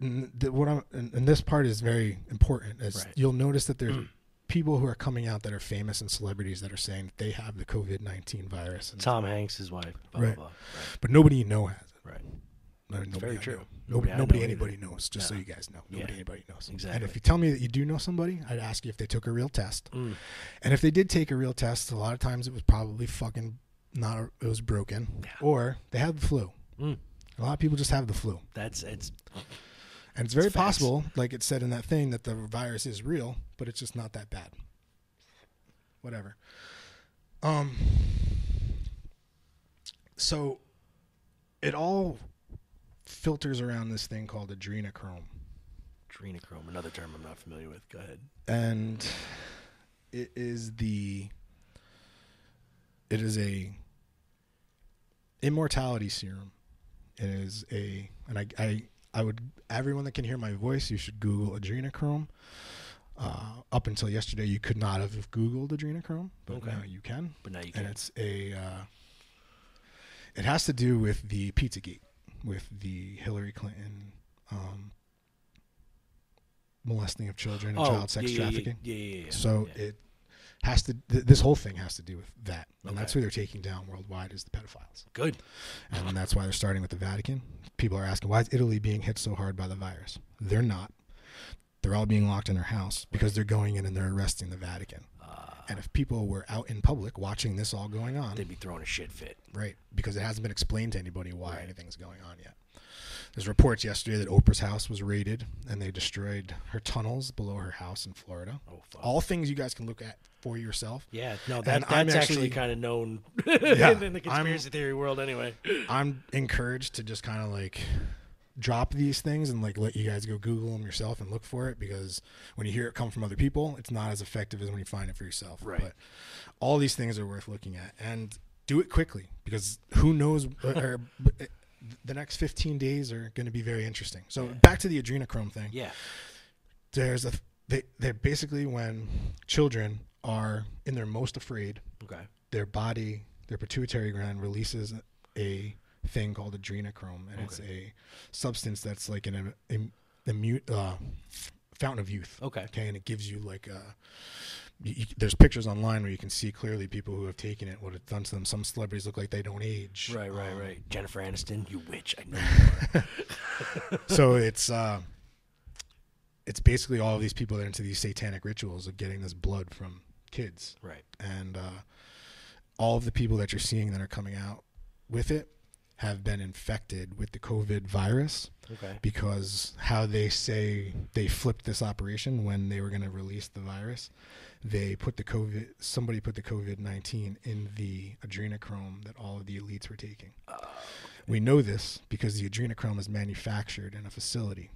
and this part is very important. You'll notice that there's people who are coming out that are famous and celebrities that are saying that they have the COVID-19 virus. And Tom Hanks, his wife, blah, right. blah, blah. Right. But nobody you know has it. Right. Nobody very true. Nobody anybody knows, just so you guys know. Nobody anybody knows. Exactly. And if you tell me that you do know somebody, I'd ask you if they took a real test. And if they did take a real test, a lot of times it was probably it was broken. Yeah. Or they had the flu. A lot of people just have the flu. And it's very possible, like it said in that thing, that the virus is real, but it's just not that bad. Whatever. So it all filters around this thing called adrenochrome. Adrenochrome, another term I'm not familiar with. Go ahead. And it is a immortality serum. It is I would, everyone that can hear my voice, you should Google adrenochrome. Up until yesterday, you could not have Googled adrenochrome, but now you can. And it's it has to do with the Pizzagate, with the Hillary Clinton molesting of children and child sex trafficking. So it has to. This whole thing has to do with that, and that's who they're taking down worldwide is the pedophiles. Good. And that's why they're starting with the Vatican. People are asking, why is Italy being hit so hard by the virus? They're not. They're all being locked in their house because they're going in and they're arresting the Vatican. And if people were out in public watching this all going on, they'd be throwing a shit fit. Right, because it hasn't been explained to anybody why anything's going on yet. There's reports yesterday that Oprah's house was raided and they destroyed her tunnels below her house in Florida. Oh, fuck. All things you guys can look at for yourself. Yeah, no, that's actually kind of known in the conspiracy theory world anyway. I'm encouraged to just kind of like drop these things and like let you guys go Google them yourself and look for it, because when you hear it come from other people, it's not as effective as when you find it for yourself. Right. But all these things are worth looking at, and do it quickly, because who knows, the next 15 days are going to be very interesting. So back to the adrenochrome thing. Yeah. They're basically when children are in their most afraid, their body, their pituitary gland releases a thing called adrenochrome, and it's a substance that's like an fountain of youth. Okay, and it gives you like there's pictures online where you can see clearly people who have taken it, what it's done to them. Some celebrities look like they don't age. Right. Jennifer Aniston, you witch! I know you are. So it's basically all of these people that are into these satanic rituals of getting this blood from kids. Right. And all of the people that you're seeing that are coming out with it have been infected with the COVID virus. Okay. Because how they say they flipped this operation when they were going to release the virus, somebody put the COVID-19 in the adrenochrome that all of the elites were taking. We know this because the adrenochrome is manufactured in a facility.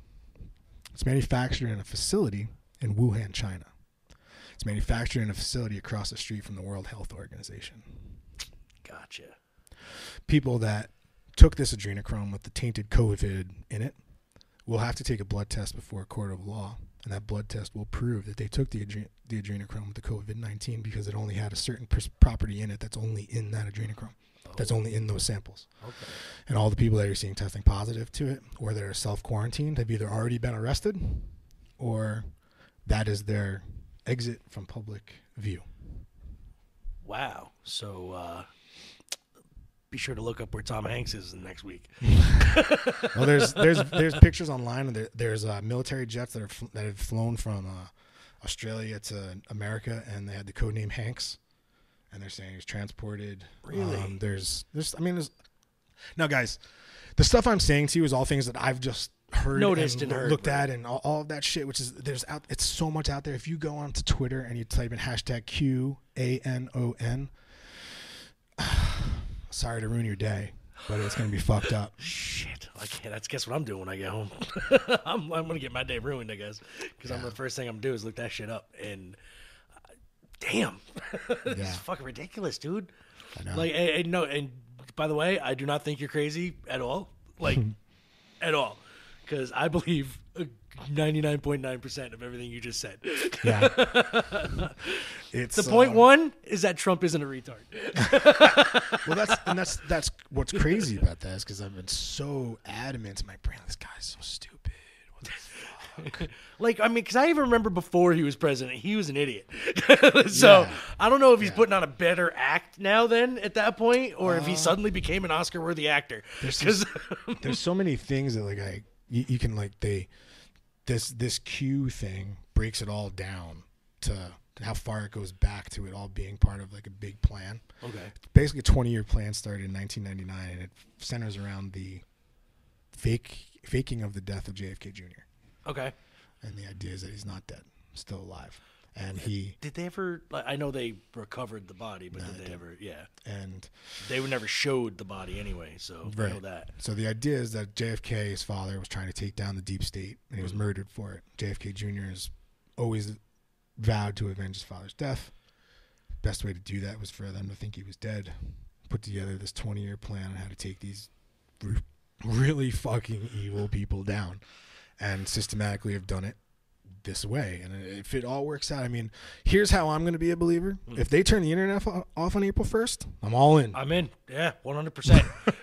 It's manufactured in a facility in Wuhan, China. It's manufactured in a facility across the street from the World Health Organization. Gotcha. People that took this adrenochrome with the tainted COVID in it will have to take a blood test before a court of law, and that blood test will prove that they took the adrenochrome with the COVID-19 because it only had a certain property in it that's only in that adrenochrome. That's only in those samples. Okay. And all the people that you're seeing testing positive to it or that are self-quarantined have either already been arrested or that is their exit from public view. Wow. So be sure to look up where Tom Hanks is next week. Well, there's pictures online. There's military jets that have flown from Australia to America, and they had the code name Hanks. And they're saying he's transported. Really? Now, guys, the stuff I'm saying to you is all things that I've just heard, noticed, and looked at, and all of that shit. Which is it's so much out there. If you go onto Twitter and you type in hashtag QANON, sorry to ruin your day, but it's gonna be fucked up. Shit, I can't. That's guess what I'm doing when I get home. I'm gonna get my day ruined, I guess, because the first thing I'm gonna do is look that shit up and. damn, this is fucking ridiculous, dude. I know. Like, no, and by the way, I do not think you're crazy at all. Like, at all. Because I believe 99.9% of everything you just said. Yeah. It's the point one is that Trump isn't a retard. Well, that's what's crazy about that is because I've been so adamant in my brain. This guy's so stupid. What the fuck? Like, I mean, because I even remember before he was president, he was an idiot. So I don't know if he's putting on a better act now then at that point, or if he suddenly became an Oscar-worthy actor. There's so many things that like you can like this Q thing breaks it all down to how far it goes back to it all being part of like a big plan. Okay. Basically, a 20-year plan started in 1999, and it centers around the faking of the death of JFK Jr. Okay. And the idea is that he's not dead, still alive. And did they ever? Like, I know they recovered the body, but did they ever? Yeah. And they never showed the body anyway, so I know that. So the idea is that JFK, his father, was trying to take down the deep state, and he was murdered for it. JFK Jr. has always vowed to avenge his father's death. Best way to do that was for them to think he was dead. Put together this 20-year plan on how to take these really fucking evil people down, and systematically have done it this way. And if it all works out, I mean, here's how I'm going to be a believer. If they turn the internet off on April 1st, I'm all in. I'm in. Yeah, 100%.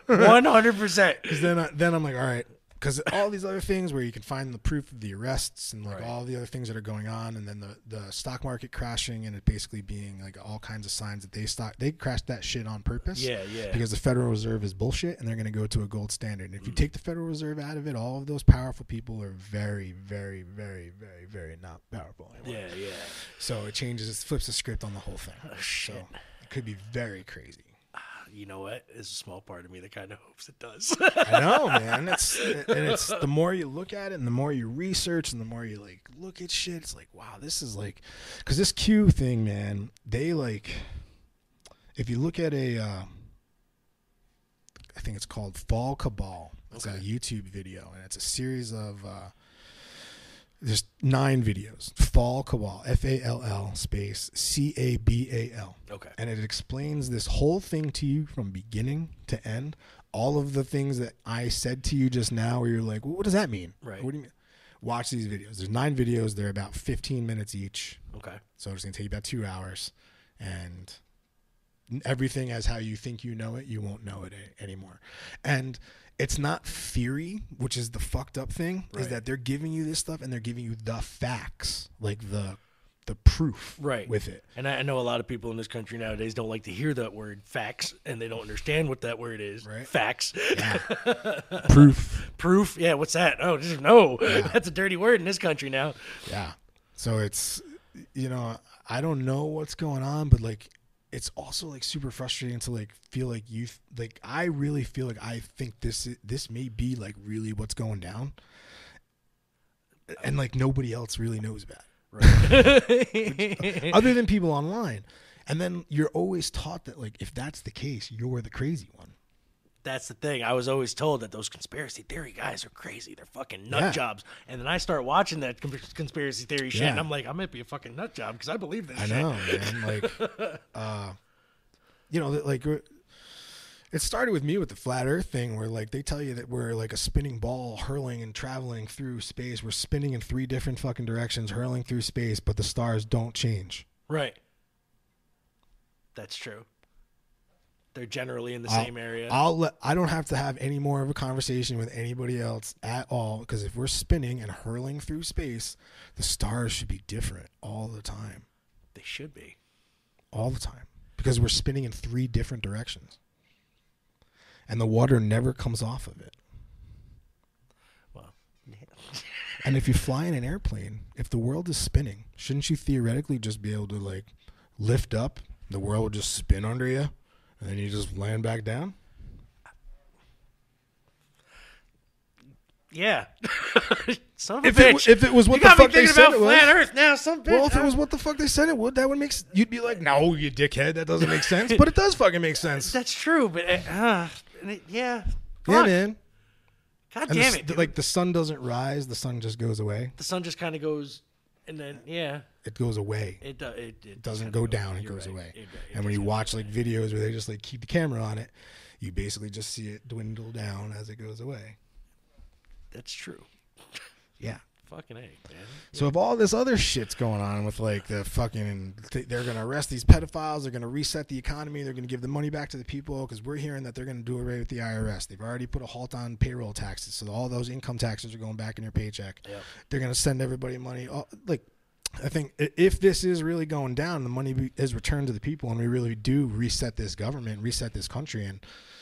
100%. Because then I'm like, all right. Because all these other things where you can find the proof of the arrests and like all the other things that are going on, and then the stock market crashing and it basically being like all kinds of signs that they crashed that shit on purpose. Yeah. Because the Federal Reserve is bullshit and they're going to go to a gold standard. And if you take the Federal Reserve out of it, all of those powerful people are very, very, very, very, very not powerful anymore. Yeah. So it flips the script on the whole thing. Oh, shit. So it could be very crazy. You know what? There's a small part of me that kind of hopes it does. I know, man. It's the more you look at it and the more you research and the more you like look at shit, it's like, wow, this is like, because this Q thing, man, they like, if you look at I think it's called Fall Cabal. It's a YouTube video, and it's a series of there's 9 videos. Fall Cabal, FALL space CABAL. Okay. And it explains this whole thing to you from beginning to end. All of the things that I said to you just now, where you're like, well, what does that mean? Right. What do you mean? Watch these videos. There's 9 videos. They're about 15 minutes each. Okay. So it's going to take you about 2 hours. And everything as how you think you know it, you won't know it anymore. And it's not theory, which is the fucked up thing, is that they're giving you this stuff and they're giving you the facts, like the proof with it. And I know a lot of people in this country nowadays don't like to hear that word facts, and they don't understand what that word is. Right. Facts. Yeah. Proof. Yeah, what's that? Oh, just no. Yeah. That's a dirty word in this country now. Yeah. So it's, I don't know what's going on, but like, it's also like super frustrating to like feel like I really feel like I think this may be like really what's going down, and like nobody else really knows about it, right? Other than people online. And then you're always taught that like if that's the case, you're the crazy one. That's the thing. I was always told that those conspiracy theory guys are crazy. They're fucking nut jobs. And then I start watching that conspiracy theory shit, and I'm like, I might be a fucking nut job because I believe this shit. I know, man. Like, like it started with me with the flat Earth thing, where like they tell you that we're like a spinning ball hurling and traveling through space. We're spinning in 3 different fucking directions, hurling through space, but the stars don't change. Right. That's true. They're generally in the same area. I don't have to have any more of a conversation with anybody else at all, because if we're spinning and hurling through space, the stars should be different all the time. They should be. All the time. Because we're spinning in 3 different directions. And the water never comes off of it. Well, yeah. And if you fly in an airplane, if the world is spinning, shouldn't you theoretically just be able to like lift up, the world will just spin under you? And then you just land back down? Yeah. Son of a bitch. If it was what the fuck they said it was. Flat Earth now, some bitch. Well, if it was what the fuck they said it would, that would make you'd be like, no, you dickhead, that doesn't make sense. But it does fucking make sense. That's true, but yeah. Yeah, man. God damn it. Like the sun doesn't rise, the sun just goes away. The sun just kind of goes And then, it goes away. It doesn't go down. It goes away. And when you watch like videos where they just like keep the camera on it, you basically just see it dwindle down as it goes away. That's true. Yeah. Fucking A, man. So if all this other shit's going on with like the fucking, they're going to arrest these pedophiles, they're going to reset the economy, they're going to give the money back to the people, because we're hearing that they're going to do away with the IRS. They've already put a halt on payroll taxes, so all those income taxes are going back in your paycheck. Yep. They're going to send everybody money. Like, I think if this is really going down, the money is returned to the people, and we really do reset this government, reset this country. And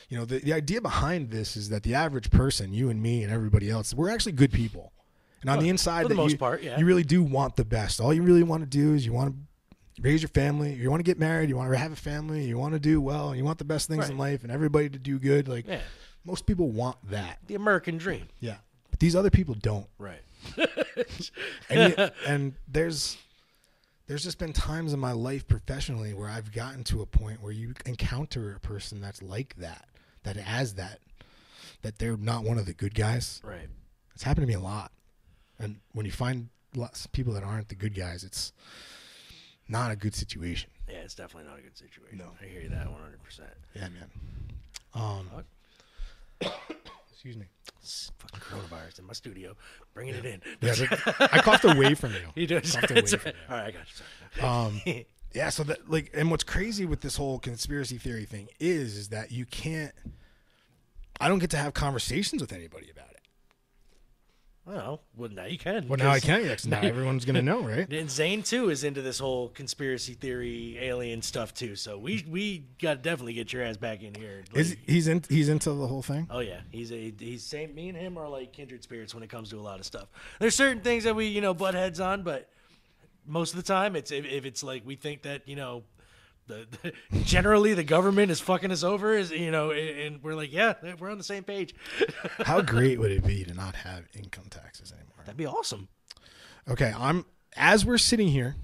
you know, the idea behind this is that the average person, you and me and everybody else, we're actually good people. And on the inside, for the most part, you really do want the best. All you really want to do is you want to raise your family. You want to get married. You want to have a family. You want to do well. And you want the best things in life and everybody to do good. Like most people want that. The American dream. Yeah. But these other people don't. Right. and there's just been times in my life professionally where I've gotten to a point where you encounter a person that's like that has that they're not one of the good guys. Right. It's happened to me a lot. And when you find lots of people that aren't the good guys, it's not a good situation. Yeah, it's definitely not a good situation. No. I hear you that 100%. Yeah, man. Excuse me. It's fucking coronavirus in my studio. Bringing it in. Yeah, I coughed away from you. You do. All right, I got you. Sorry. Yeah, so that like, and what's crazy with this whole conspiracy theory thing is that I don't get to have conversations with anybody about it. Well, now you can. Well, now I can. Yes, now everyone's gonna know, right? And Zane too is into this whole conspiracy theory, alien stuff too. So we got to definitely get your ass back in here. Like, he's into the whole thing? Oh yeah, he's same. Me and him are like kindred spirits when it comes to a lot of stuff. There's certain things that we butt heads on, but most of the time it's if it's like we think that generally the government is fucking us over, and we're like, yeah, we're on the same page. How great would it be to not have income taxes anymore? That'd be awesome. Okay, as we're sitting here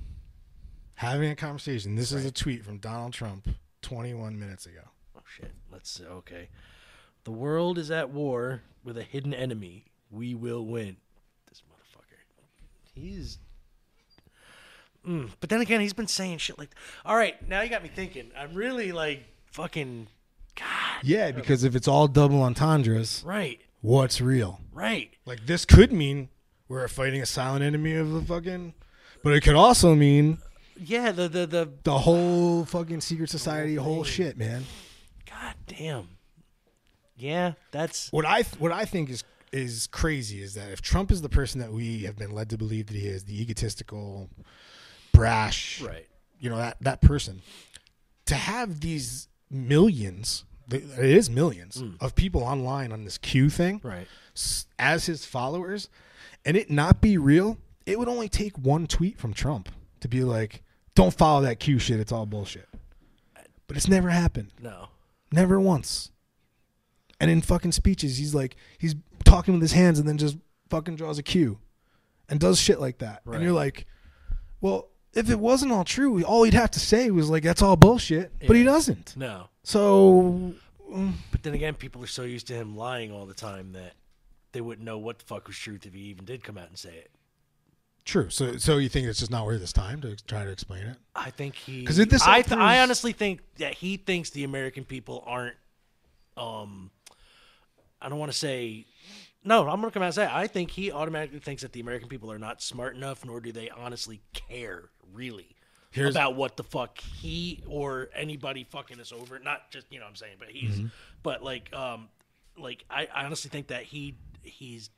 having a conversation, this is a tweet from Donald Trump 21 minutes ago. Oh shit. Okay. The world is at war with a hidden enemy. We will win. This motherfucker. He's But then again, he's been saying shit like, all right, now you got me thinking. I'm really like fucking, God. Yeah, because if it's all double entendres, right? What's real? Right. Like this could mean we're fighting a silent enemy of the fucking, but it could also mean, yeah, the whole fucking secret society, whole shit, man. God damn. Yeah, that's what I think is crazy is that if Trump is the person that we have been led to believe that he is, the egotistical, brash, right? That person, to have these millions, it is millions of people online on this Q thing, right, as his followers, and it not be real. It would only take one tweet from Trump to be like, "Don't follow that Q shit. It's all bullshit." But it's never happened. No, never once. And in fucking speeches, he's talking with his hands and then just fucking draws a Q and does shit like that. Right. And you're like, well, if it wasn't all true, all he'd have to say was like, that's all bullshit. Yeah. But he doesn't. No. So. But then again, people are so used to him lying all the time that they wouldn't know what the fuck was truth if he even did come out and say it. True. So you think it's just not worth his time to try to explain it? I think he. Because I honestly think that he thinks the American people aren't. I don't want to say. No, I'm going to come out and say I think he automatically thinks that the American people are not smart enough, nor do they honestly care, really, about what the fuck he or anybody fucking us over. Not just, what I'm saying, but he's, but like I honestly think that he's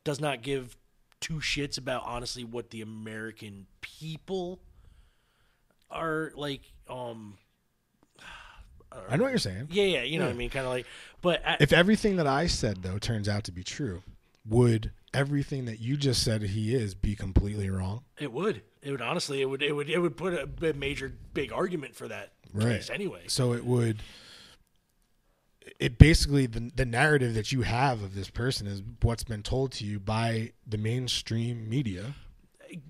does not give two shits about honestly what the American people are like. I know what you're saying. Yeah, you know what I mean, kind of like. But if everything that I said though turns out to be true, would everything that you just said he is be completely wrong? It would. It would honestly. It would put a major big argument for that case anyway. So it would. It basically the narrative that you have of this person is what's been told to you by the mainstream media.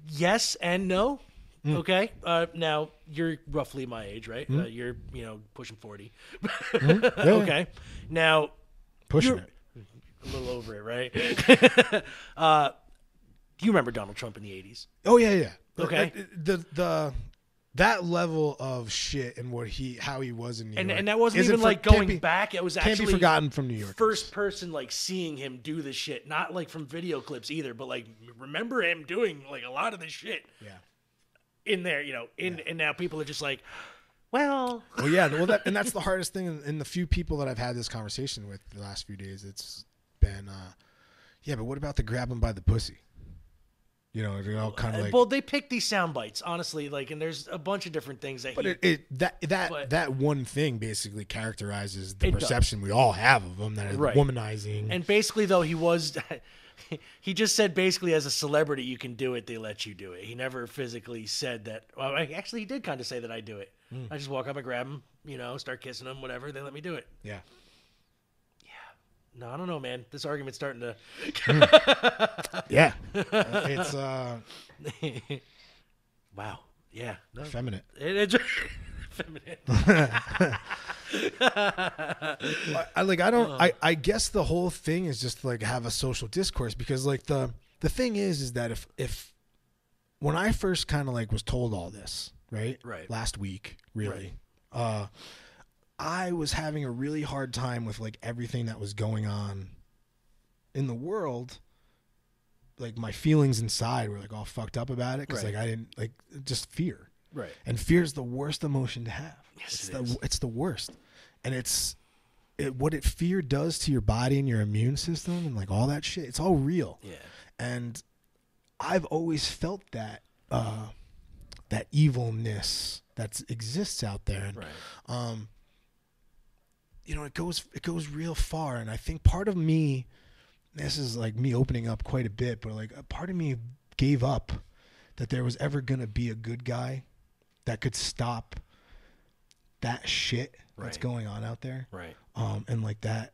Yes and no. Okay. Now you're roughly my age, right? You're pushing 40. Yeah. Okay. Now pushing it. A little over it, right? You remember Donald Trump in the 80s? Oh yeah. Okay. That level of shit and how he was in New York, and that wasn't even like going back. It was actually can't be forgotten from New York. First person like seeing him do this shit, not like from video clips either, but like remember him doing like a lot of this shit. Yeah. In there, and now people are just like, well, yeah, and that's the hardest thing. In the few people that I've had this conversation with the last few days, it's been, yeah, but what about the grab him by the pussy? They're all kind of like. Well, they pick these sound bites, honestly. Like, and there's a bunch of different things that. But that one thing basically characterizes the perception we all have of him, that is womanizing. And basically, though, he just said basically as a celebrity you can do it. They let you do it. He never physically said that. Well, actually, he did kind of say that I do it. I just walk up and grab him, start kissing him, whatever. They let me do it. Yeah. No, I don't know, man. This argument's starting to. Yeah, it's wow. Yeah, no. Effeminate. It's effeminate. I guess the whole thing is just to like have a social discourse, because like the thing is that if when I first kind of like was told all this right last week really. I was having a really hard time with like everything that was going on in the world. Like my feelings inside were like all fucked up about it because like I didn't like just fear. Right. And fear is the worst emotion to have. Yes, it's the worst. And what fear does to your body and your immune system and like all that shit. It's all real. Yeah. And I've always felt that that evilness that exists out there. And, it goes real far. And I think part of me, this is like me opening up quite a bit, but like a part of me gave up that there was ever going to be a good guy that could stop that shit that's going on out there. Right. And like that,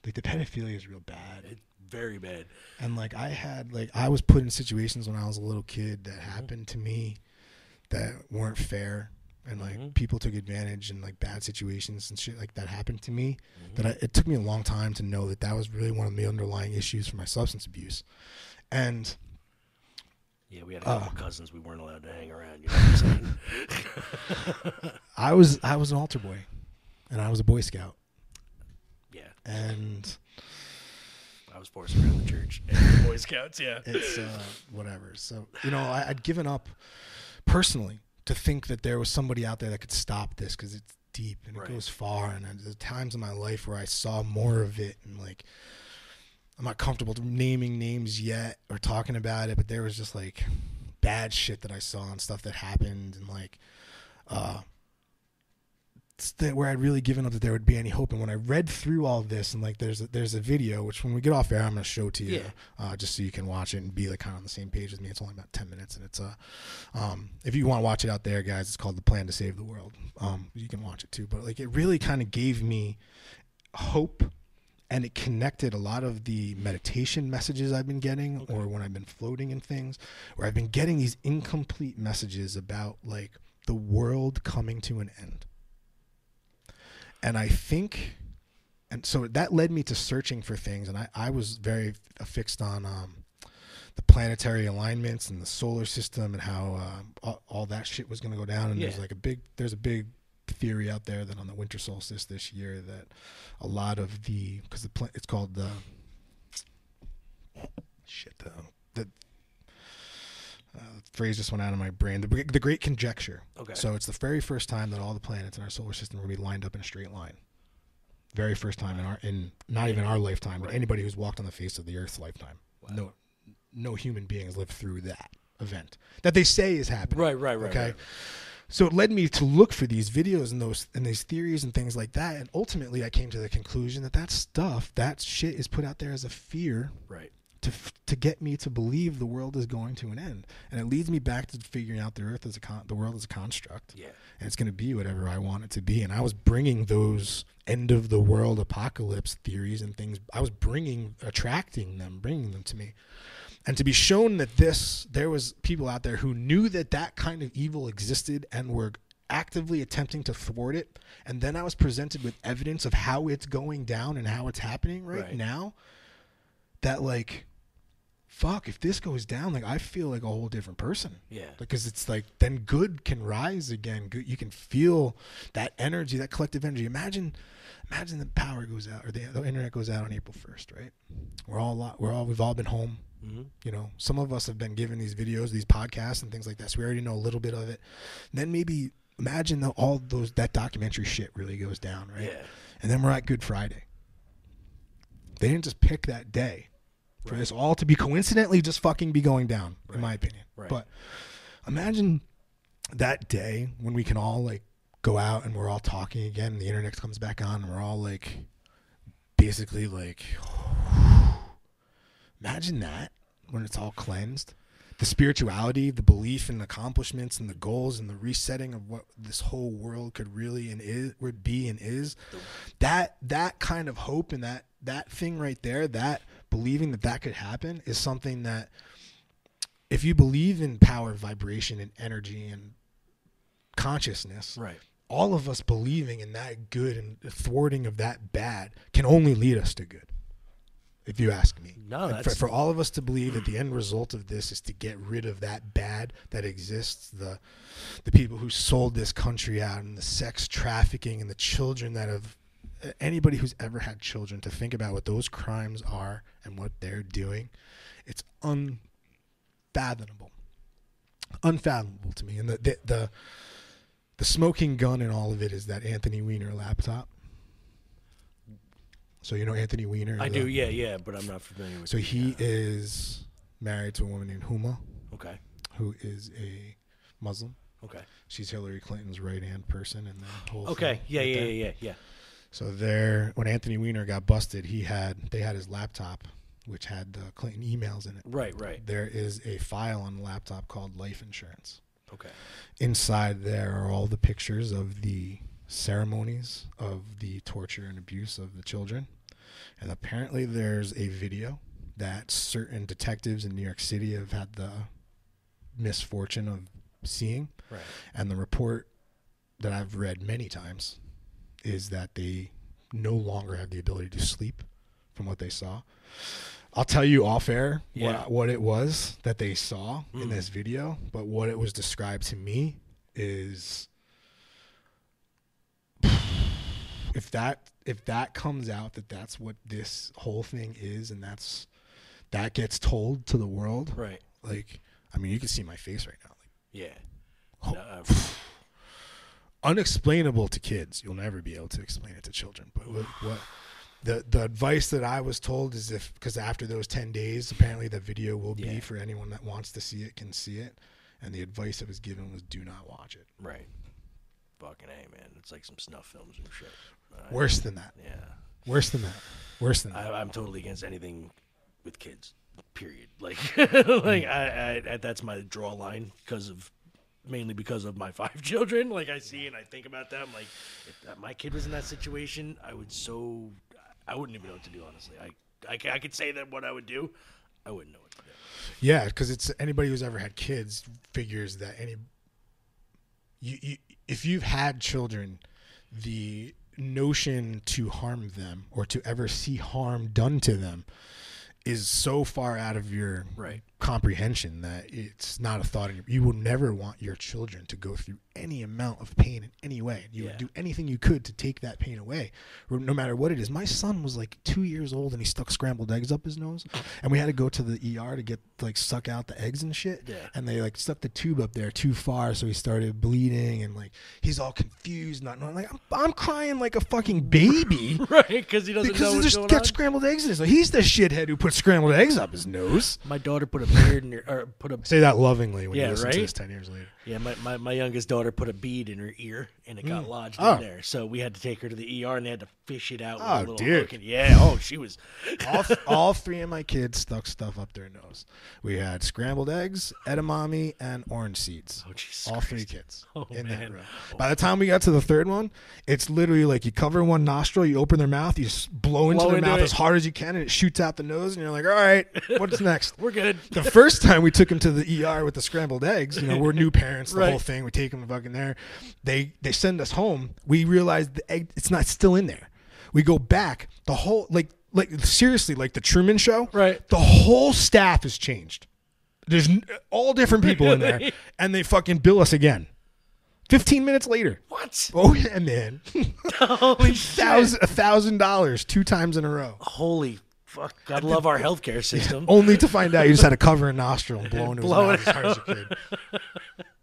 like the pedophilia is real bad. It's very bad. And like I was put in situations when I was a little kid that happened to me that weren't fair. And like people took advantage in like bad situations and shit like that happened to me. It took me a long time to know that was really one of the underlying issues for my substance abuse. And yeah, we had a couple cousins we weren't allowed to hang around. You know what I'm saying? I was an altar boy, and I was a Boy Scout. Yeah, and I was forced around the church and Boy Scouts. Yeah, it's whatever. So I'd given up personally to think that there was somebody out there that could stop this, because it's deep and it goes far. And there's times in my life where I saw more of it, and like I'm not comfortable naming names yet or talking about it, but there was just like bad shit that I saw and stuff that happened, and like where I'd really given up that there would be any hope. And when I read through all this, and like there's a video which when we get off air I'm going to show to you, just so you can watch it and be like kind of on the same page with me. It's only about 10 minutes, and it's if you want to watch it out there, guys, it's called The Plan to Save the World. You can watch it too, but like it really kind of gave me hope, and it connected a lot of the meditation messages I've been getting, or when I've been floating in things, where I've been getting these incomplete messages about like the world coming to an end. And I think, and so that led me to searching for things, and I was very fixed on the planetary alignments and the solar system and how all that shit was going to go down. And there's a big theory out there that on the winter solstice this year that a lot of because it's called the phrase just went out of my brain. The Great Conjecture. Okay. So it's the very first time that all the planets in our solar system are going to be lined up in a straight line. Very first time in not even our lifetime, but anybody who's walked on the face of the Earth's lifetime. Wow. No human being has lived through that event that they say is happening. Right. Okay. Right. So it led me to look for these videos and these theories and things like that, and ultimately I came to the conclusion that shit is put out there as a fear. Right. To get me to believe the world is going to an end, and it leads me back to figuring out the world as a construct. Yeah, and it's going to be whatever I want it to be. And I was bringing those end of the world apocalypse theories and things. I was bringing them to me, and to be shown that there was people out there who knew that kind of evil existed and were actively attempting to thwart it. And then I was presented with evidence of how it's going down and how it's happening right now. That like fuck, if this goes down, like I feel like a whole different person. Yeah. Because it's like then good can rise again. Good, you can feel that energy, that collective energy. Imagine the power goes out or the internet goes out on April 1st, right? We've all been home. Mm-hmm. You know, some of us have been given these videos, these podcasts and things like that. So we already know a little bit of it. And then maybe imagine that documentary shit really goes down, right? Yeah. And then we're at Good Friday. They didn't just pick that day for this all to be coincidentally just fucking be going down, in my opinion. Right. But imagine that day when we can all like go out and we're all talking again and the internet comes back on and we're all like basically like imagine that when it's all cleansed. The spirituality, the belief in accomplishments and the goals and the resetting of what this whole world could really and is would be and is. That kind of hope and that thing right there, that believing that could happen is something that if you believe in power, vibration, and energy and consciousness, right? All of us believing in that good and thwarting of that bad can only lead us to good. If you ask me. No, that's... For all of us to believe that the end result of this is to get rid of that bad that exists, the people who sold this country out and the sex trafficking and the children that have, anybody who's ever had children, to think about what those crimes are and what they're doing, it's unfathomable to me. And the smoking gun in all of it is that Anthony Weiner laptop. So you know Anthony Weiner? I do, yeah, but I'm not familiar with him. So he is married to a woman named Huma. Okay. Who is a Muslim. Okay. She's Hillary Clinton's right-hand person in the whole thing. Okay, yeah. So when Anthony Weiner got busted, they had his laptop, which had the Clinton emails in it. Right. There is a file on the laptop called life insurance. Okay. Inside there are all the pictures of the ceremonies of the torture and abuse of the children. And apparently there's a video that certain detectives in New York City have had the misfortune of seeing. Right. And the report that I've read many times is that they no longer have the ability to sleep from what they saw. I'll tell you off air what it was that they saw in this video, but what it was described to me is if that comes out that's what this whole thing is and that gets told to the world, right? Like, I mean, you can see my face right now. Like, unexplainable to kids. You'll never be able to explain it to children. But what the advice that I was told is because after those 10 days, apparently the video will be for anyone that wants to see it can see it. And the advice that was given was do not watch it. Right. Fucking A, man. It's like some snuff films and shit. Worse than that. Yeah. Worse than that. I'm totally against anything with kids. Period. Like, I that's my draw line mainly because of my 5 children. Like, I see and I think about them. Like, if my kid was in that situation, I wouldn't even know what to do. Honestly, I could say that what I would do, I wouldn't know what to do. Yeah, because it's anybody who's ever had kids figures that if you've had children, the notion to harm them or to ever see harm done to them is so far out of your comprehension that it's not a thought. You will never want your children to go through any amount of pain in any way. You would do anything you could to take that pain away, no matter what it is. My son was like 2 years old and he stuck scrambled eggs up his nose, and we had to go to the ER to get suck out the eggs and shit. Yeah. And they stuck the tube up there too far, so he started bleeding and he's all confused, not knowing. I'm crying like a fucking baby, right? Because he doesn't know what's going on. Scrambled eggs in his nose. He's the shithead who put scrambled eggs up his nose. My daughter put a beard in her, say that lovingly when you listen to this 10 years later. Yeah, my youngest daughter put a bead in her ear and it got lodged in there. So we had to take her to the ER and they had to fish it out with a little hook. And she was all 3 of my kids stuck stuff up their nose. We had scrambled eggs, edamame, and orange seeds. Oh, Jesus all Christ. 3 kids. Oh, in man. that room. By the time we got to the 3rd one, it's literally like you cover one nostril, you open their mouth, you blow into their mouth as hard as you can, and it shoots out the nose, and you're like, all right, what's next? We're good. The first time we took him to the ER with the scrambled eggs, we're new parents, the whole thing. We take him fucking there. They send us home. We realize the egg, it's not still in there. We go back. The whole, like seriously, like the Truman Show. Right. The whole staff has changed. There's all different people in there, and they fucking bill us again. 15 minutes later. What? Oh yeah, man. Holy shit. $1,000 2 times in a row. Holy fuck. God love our healthcare system. Only to find out you just had to cover a nostril and blow into his mouth as hard as you could.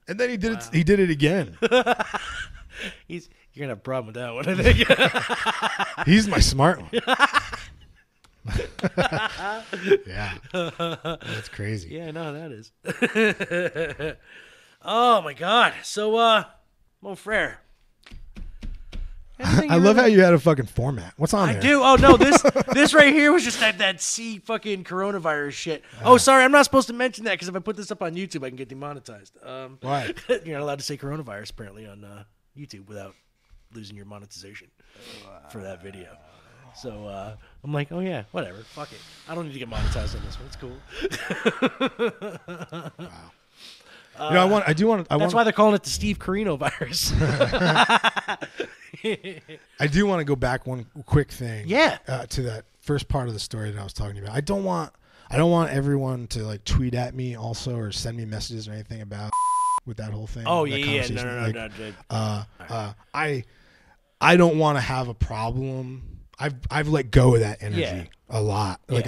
And then he did it. He did it again. You're gonna have a problem with that one, I think. He's my smart one. Yeah, that's crazy. Yeah, no, that is. Oh my God. So, Mon Frere. I love how you had a fucking format. What's on there? I do. Oh no, this right here was just that C fucking coronavirus shit. Oh, sorry, I'm not supposed to mention that because if I put this up on YouTube, I can get demonetized. Why? You're not allowed to say coronavirus apparently on YouTube without losing your monetization for that video. So I'm like, oh yeah, whatever, fuck it. I don't need to get monetized on this one. It's cool. Wow. That's why they're calling it the Steve Carino virus. I do want to go back one quick thing. Yeah. To that first part of the story that I was talking about. I don't want everyone to like tweet at me also or send me messages or anything about with that whole thing. Oh yeah, no. I don't want to have a problem. I've let go of that energy a lot. Like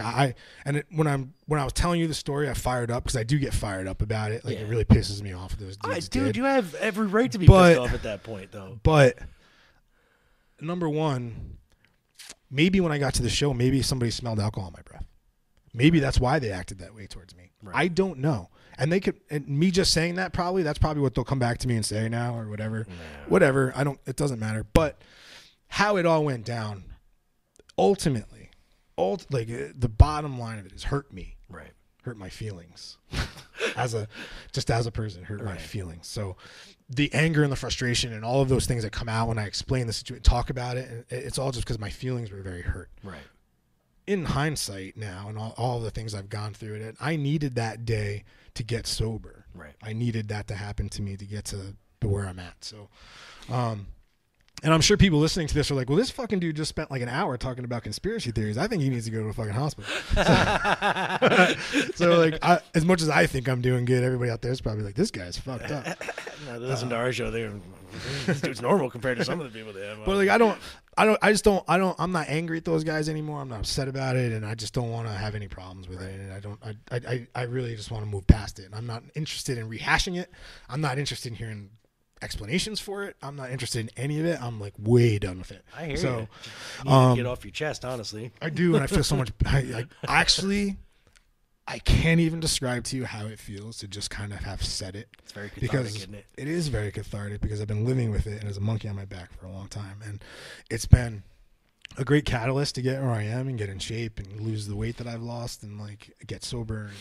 when I was telling you the story, I fired up because I do get fired up about it. Like it really pisses me off. Those dudes dude, you have every right to be pissed off at that point, though. But number one, maybe when I got to the show, maybe somebody smelled alcohol in my breath. Maybe that's why they acted that way towards me. Right. I don't know. And me just saying that's probably what they'll come back to me and say now or whatever. No. Whatever. It doesn't matter. But how it all went down. Ultimately, the bottom line of it is hurt me, right? Hurt my feelings as a person, hurt my feelings. So the anger and the frustration and all of those things that come out when I explain the situation, talk about it, and it's all just because my feelings were very hurt. Right. In hindsight now and all the things I've gone through it, I needed that day to get sober. Right. I needed that to happen to me to get to where I'm at. So, and I'm sure people listening to this are like, well, this fucking dude just spent like an hour talking about conspiracy theories. I think he needs to go to a fucking hospital. So as much as I think I'm doing good, everybody out there is probably like, this guy's fucked up. No, they listen to our show. This dude's normal compared to some of the people they have. But I'm not angry at those guys anymore. I'm not upset about it. And I just don't want to have any problems with it. And I really just want to move past it. And I'm not interested in rehashing it. I'm not interested in hearing explanations for it. I'm not interested in any of it. I'm like way done with it. I hear you. You need to get off your chest, honestly. I do, and I feel so much. I can't even describe to you how it feels to just kind of have said it. It's very cathartic, isn't it? It is very cathartic because I've been living with it and there's a monkey on my back for a long time, and it's been a great catalyst to get where I am and get in shape and lose the weight that I've lost and like get sober and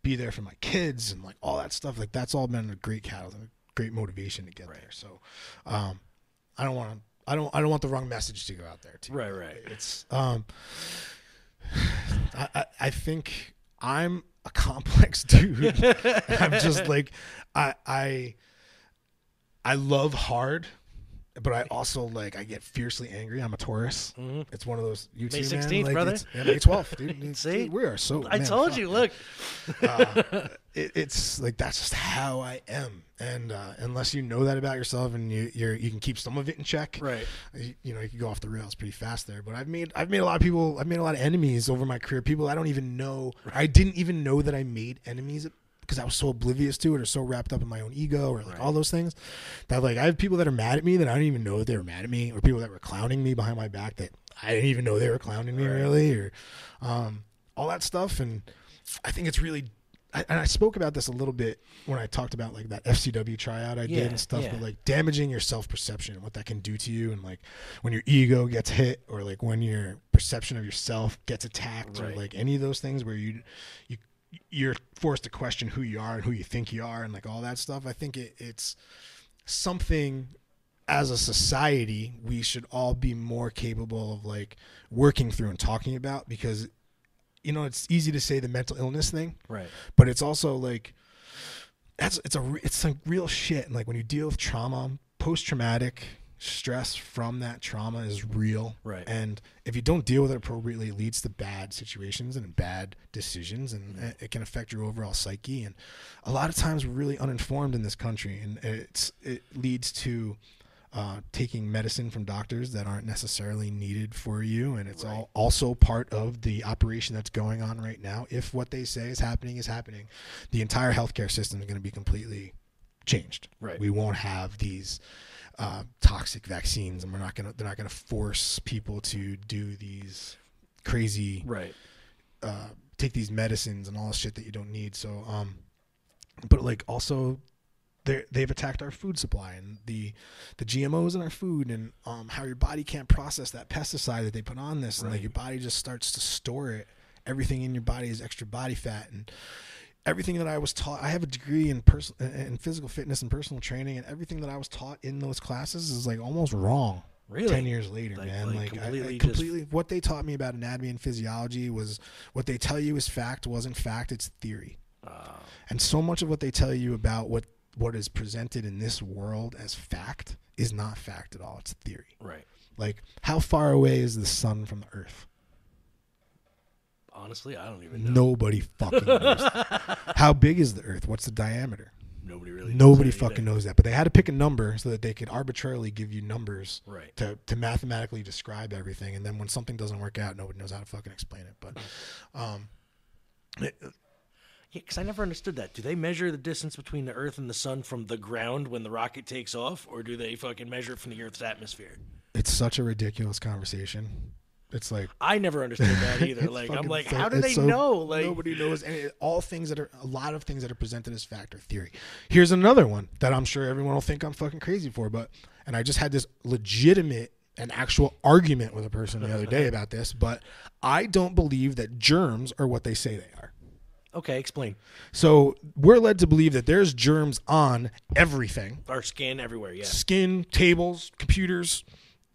be there for my kids and like all that stuff. Like that's all been a great catalyst. Great motivation to get there. So, I don't want the wrong message to go out there too. Right. It's, I think I'm a complex dude. I'm just like, I love hard, but I also I get fiercely angry. I'm a Taurus. Mm-hmm. It's one of those. You May too, 16th, man. brother. May 12th, dude. See, we are so. I told you. Look, it's like that's just how I am, and unless you know that about yourself and you can keep some of it in check, right? You can go off the rails pretty fast there. But I've made a lot of people. I've made a lot of enemies over my career. People I don't even know. Right. I didn't even know that I made enemies because I was so oblivious to it or so wrapped up in my own ego or all those things that I have people that are mad at me that I don't even know that they were mad at me, or people that were clowning me behind my back that I didn't even know they were clowning me really, or all that stuff. And I think it's really, and I spoke about this a little bit when I talked about that FCW tryout I did and stuff, but damaging your self-perception and what that can do to you. And when your ego gets hit or when your perception of yourself gets attacked or any of those things where you're forced to question who you are and who you think you are and all that stuff. I think it's something as a society we should all be more capable of working through and talking about, because it's easy to say the mental illness thing, right? But it's also it's real shit. And when you deal with trauma, post-traumatic stress from that trauma is real. Right. And if you don't deal with it appropriately, it leads to bad situations and bad decisions, and it can affect your overall psyche. And a lot of times we're really uninformed in this country, and it leads to taking medicine from doctors that aren't necessarily needed for you. And it's all also part of the operation that's going on right now. If what they say is happening, the entire healthcare system is going to be completely changed. Right. We won't have these toxic vaccines, and they're not going to force people to do these crazy, take these medicines and all this shit that you don't need. So, but like also, they've attacked our food supply and the GMOs in our food, and how your body can't process that pesticide that they put on this, and like your body just starts to store it. Everything in your body is extra body fat, and everything that I was taught. I have a degree in physical fitness and personal training, and everything that I was taught in those classes is like almost wrong. Really? 10 years later, man. Like completely what they taught me about anatomy and physiology was what they tell you is fact wasn't fact. It's theory. And so much of what they tell you about what is presented in this world as fact is not fact at all. It's theory. Right. Like, how far away is the sun from the earth? Honestly, I don't even know. Nobody fucking knows. How big is the earth? What's the diameter? Nobody fucking knows that. But they had to pick a number so that they could arbitrarily give you numbers to mathematically describe everything. And then when something doesn't work out, nobody knows how to fucking explain it. But yeah, because I never understood that. Do they measure the distance between the Earth and the Sun from the ground when the rocket takes off, or do they fucking measure it from the Earth's atmosphere? It's such a ridiculous conversation. It's like, I never understood that either. Like, I'm like, how do they know? Like, nobody knows. And a lot of things that are presented as fact or theory. Here's another one that I'm sure everyone will think I'm fucking crazy for, and I just had this legitimate and actual argument with a person the other day about this, but I don't believe that germs are what they say they are. Okay, explain. So we're led to believe that there's germs on everything. Our skin everywhere, yeah. Skin, tables, computers,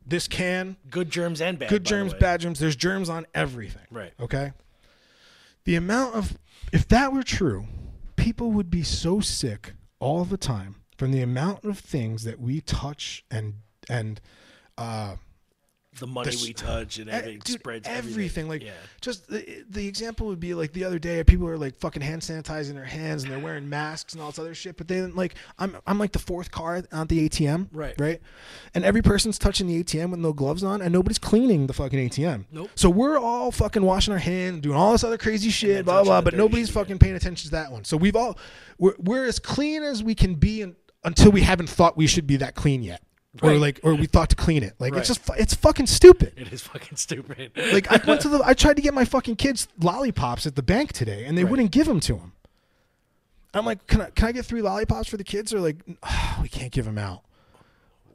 this can. Good germs and bad. Good germs, bad germs. There's germs on everything. Right. Okay? The amount of, if that were true, people would be so sick all the time from the amount of things that we touch and the money we touch and everything spreads everything. Like, just the example would be like the other day, people are like fucking hand sanitizing their hands and they're wearing masks and all this other shit. But then, like, I'm like the fourth car on the ATM, right? And every person's touching the ATM with no gloves on, and nobody's cleaning the fucking ATM. Nope. So we're all fucking washing our hands, doing all this other crazy shit, blah blah. But nobody's fucking paying attention to that one. So we're as clean as we can be until we haven't thought we should be that clean yet. Right. Or we thought to clean it. Like, it's fucking stupid. It is fucking stupid. Like, I tried to get my fucking kids lollipops at the bank today, and they wouldn't give them to them. I'm like, can I get 3 lollipops for the kids? They're like, we can't give them out.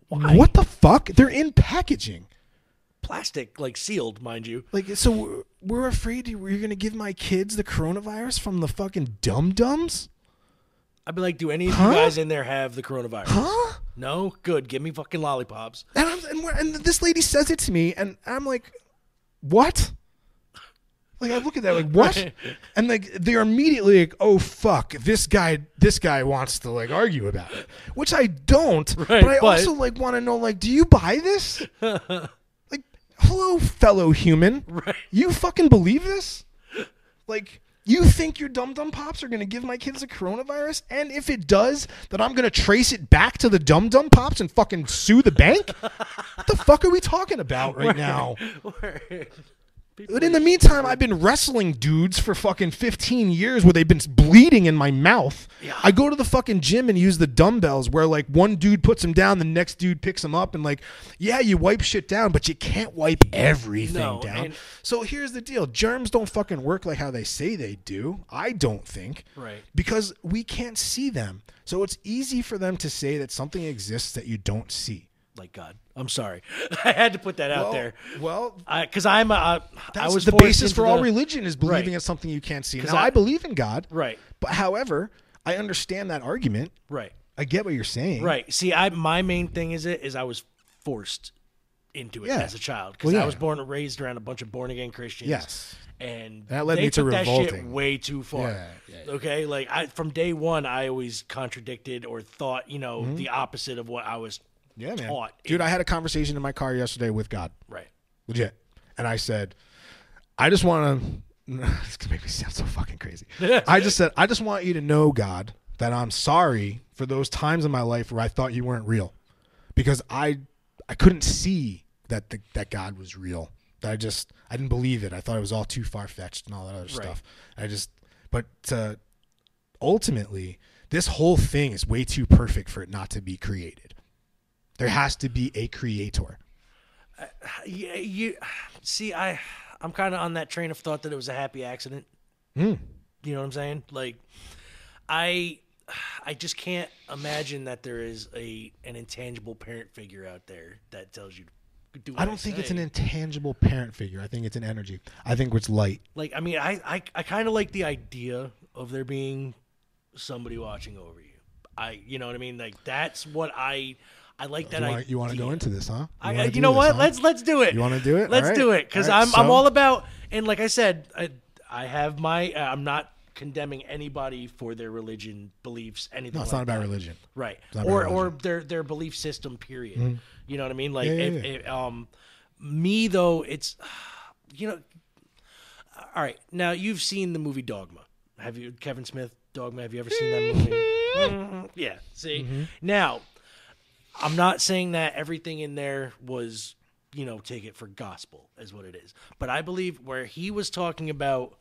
Why? What the fuck? They're in packaging. Plastic, like sealed, mind you. Like, so we're afraid you're going to give my kids the coronavirus from the fucking dum-dums? I'd be like, do any of you guys in there have the coronavirus? Huh? No? Good. Give me fucking lollipops. And this lady says it to me, and I'm like, what? Like, I look at that, like, what? Right. And like, they're immediately like, oh fuck, this guy wants to like argue about it, which I don't. Right, but I also like want to know, like, do you buy this? Like, hello, fellow human. Right. You fucking believe this? Like, you think your Dum Dum Pops are going to give my kids a coronavirus? And if it does, that I'm going to trace it back to the Dum Dum Pops and fucking sue the bank? What the fuck are we talking about right now? But in the meantime, I've been wrestling dudes for fucking 15 years where they've been bleeding in my mouth. Yeah. I go to the fucking gym and use the dumbbells where, like, one dude puts him down, the next dude picks him up, and, like, yeah, you wipe shit down, but you can't wipe everything down. So here's the deal. Germs don't fucking work like how they say they do. I don't think. Right. Because we can't see them. So it's easy for them to say that something exists that you don't see. Like God. I'm sorry. I had to put that out there. Well, because I was the basis for all religion is believing in something you can't see. Now, I believe in God. Right. But however, I understand that argument. Right. I get what you're saying. Right. See, my main thing is I was forced into it as a child because I was born and raised around a bunch of born again Christians. Yes. And that led me to revolting. That shit way too far. Yeah. Okay, like from day one, I always contradicted or thought, the opposite of what I was taught. Dude, I had a conversation in my car yesterday with God. Right. Legit. And I said, I just want to, this could make me sound so fucking crazy. I just said, I just want you to know, God, that I'm sorry for those times in my life where I thought you weren't real. Because I couldn't see that that God was real. That I didn't believe it. I thought it was all too far-fetched and all that other stuff. But ultimately, this whole thing is way too perfect for it not to be created. There has to be a creator. I'm kind of on that train of thought that it was a happy accident. Mm. You know what I'm saying? Like, I just can't imagine that there is an intangible parent figure out there that tells you to do what I don't think it's an intangible parent figure. I think it's an energy. I think it's light. Like, I mean, I kind of like the idea of there being somebody watching over you. You know what I mean? Like, that's what I like that idea. You want to go into this, huh? You know what? Huh? Let's do it. You want to do it? Let's do it, because I'm all about. And like I said, I have my. I'm not condemning anybody for their religion, beliefs, anything. No, it's like not about that. religion, right? Or their belief system. Period. Mm-hmm. You know what I mean? Like me though, it's All right, now you've seen the movie Dogma. Have you, Kevin Smith Dogma? Have you ever seen that movie? Mm-hmm. Yeah. See, now. I'm not saying that everything in there was, take it for gospel is what it is. But I believe where he was talking about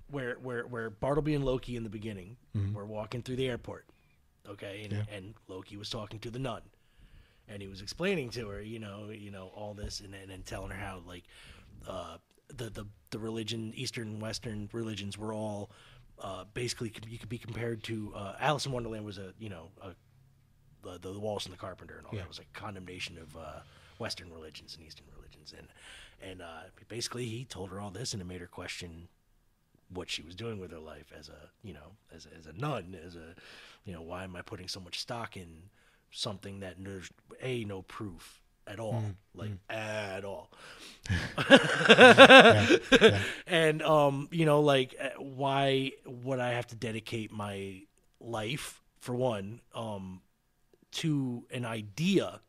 where Bartleby and Loki in the beginning were walking through the airport, okay? And Loki was talking to the nun. And he was explaining to her, all this and telling her how like the religion, Eastern and Western religions were all basically you could be compared to Alice in Wonderland was the Wallace and the Carpenter and all that was like condemnation of Western religions and Eastern religions and basically he told her all this and it made her question what she was doing with her life as a nun, why am I putting so much stock in something that there's no proof at all, at all. And, why would I have to dedicate my life, for one, to an idea,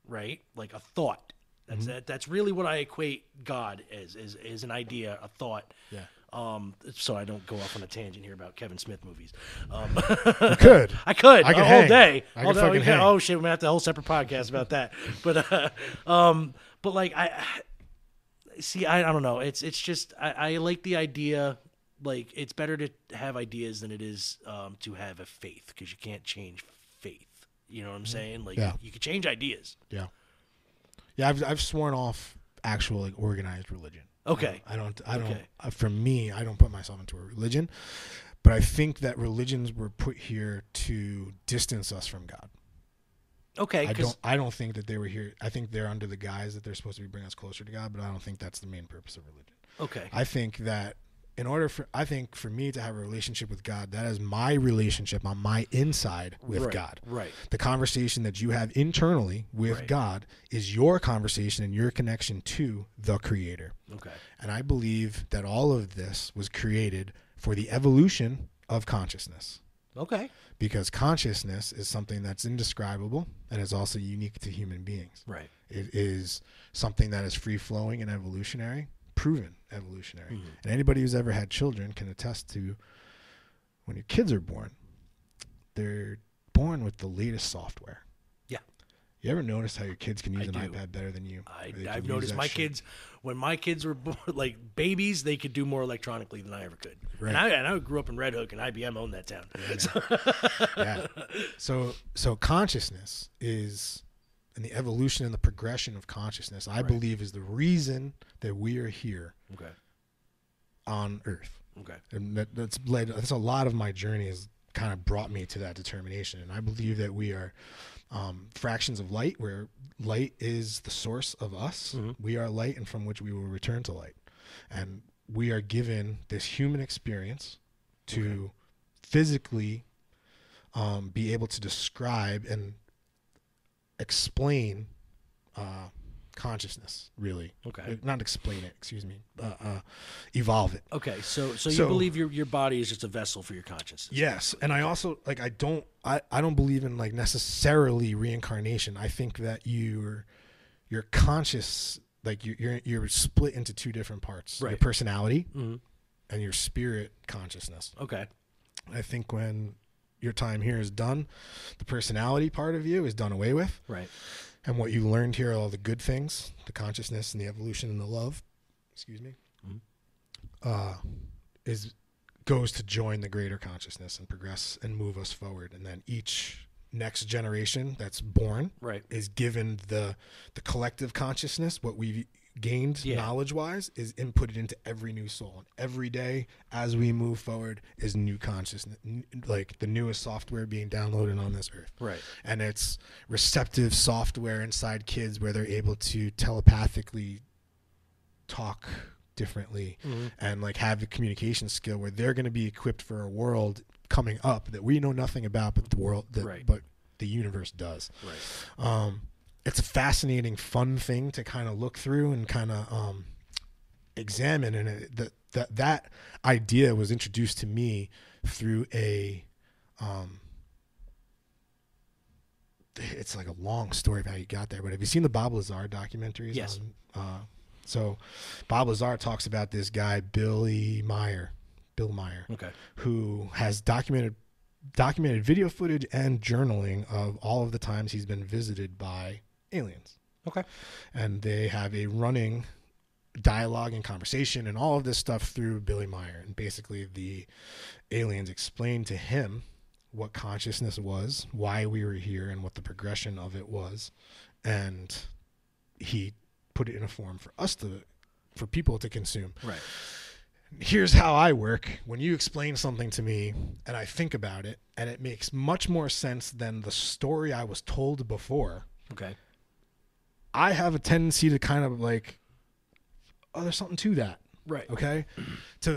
right? Like a thought. That's really what I equate God as, is an idea, a thought. Yeah. So I don't go off on a tangent here about Kevin Smith movies. You could. I could. I could all hang. day. I could fucking hang. Oh shit, we're gonna have to have a whole separate podcast about that. But like I don't know. It's just I like the idea. Like it's better to have ideas than it is to have a faith, because you can't change faith. You know what I'm saying? Like you can change ideas. Yeah. Yeah, I've sworn off actual like organized religion. Okay. I don't. Okay. For me, I don't put myself into a religion, but I think that religions were put here to distance us from God. Okay. I don't think that they were here. I think they're under the guise that they're supposed to be bringing us closer to God, but I don't think that's the main purpose of religion. Okay. I think that for me to have a relationship with God, that is my relationship on my inside with God. Right. The conversation that you have internally with God is your conversation and your connection to the Creator. Okay. And I believe that all of this was created for the evolution of consciousness. Okay. Because consciousness is something that's indescribable and is also unique to human beings. Right. It is something that is free-flowing and evolutionary. Proven evolutionary. Mm-hmm. And anybody who's ever had children can attest to when your kids are born, they're born with the latest software. Yeah. You ever notice how your kids can use an iPad better than you? I've noticed my kids, when my kids were born, like babies, they could do more electronically than I ever could. Right. And I grew up in Red Hook, and IBM owned that town. Yeah. So consciousness is... And the evolution and the progression of consciousness, I believe, is the reason that we are here on Earth. Okay. And that's a lot of my journey has kind of brought me to that determination. And I believe that we are fractions of light, where light is the source of us. Mm-hmm. We are light, and from which we will return to light. And we are given this human experience to physically be able to describe and explain consciousness, really. Okay. Not explain it, excuse me. Evolve it. Okay, so you believe your body is just a vessel for your consciousness. Yes, and I also I don't believe in like necessarily reincarnation. I think that you're conscious, like you're split into two different parts. Right. Your personality and your spirit consciousness. Okay. I think when your time here is done, the personality part of you is done away with. Right. And what you learned here, all the good things, the consciousness and the evolution and the love, goes to join the greater consciousness and progress and move us forward. And then each next generation that's born is given the collective consciousness, what we've gained knowledge-wise, is inputted into every new soul. And every day as we move forward is new consciousness, like the newest software being downloaded on this earth. Right. And it's receptive software inside kids where they're able to telepathically talk differently and like have a communication skill where they're going to be equipped for a world coming up that we know nothing about, but the world but the universe does. Right. It's a fascinating, fun thing to kind of look through and kind of examine. And that idea was introduced to me through it's like a long story of how you got there. But have you seen the Bob Lazar documentaries? Yes. So Bob Lazar talks about this guy, Bill Meyer, Okay. who has documented video footage and journaling of all of the times he's been visited by aliens. Okay. And they have a running dialogue and conversation and all of this stuff through Billy Meyer. And basically the aliens explained to him what consciousness was, why we were here, and what the progression of it was. And he put it in a form for people to consume. Right. Here's how I work. When you explain something to me and I think about it and it makes much more sense than the story I was told before. Okay. I have a tendency to kind of like, oh, there's something to that. Right. Okay.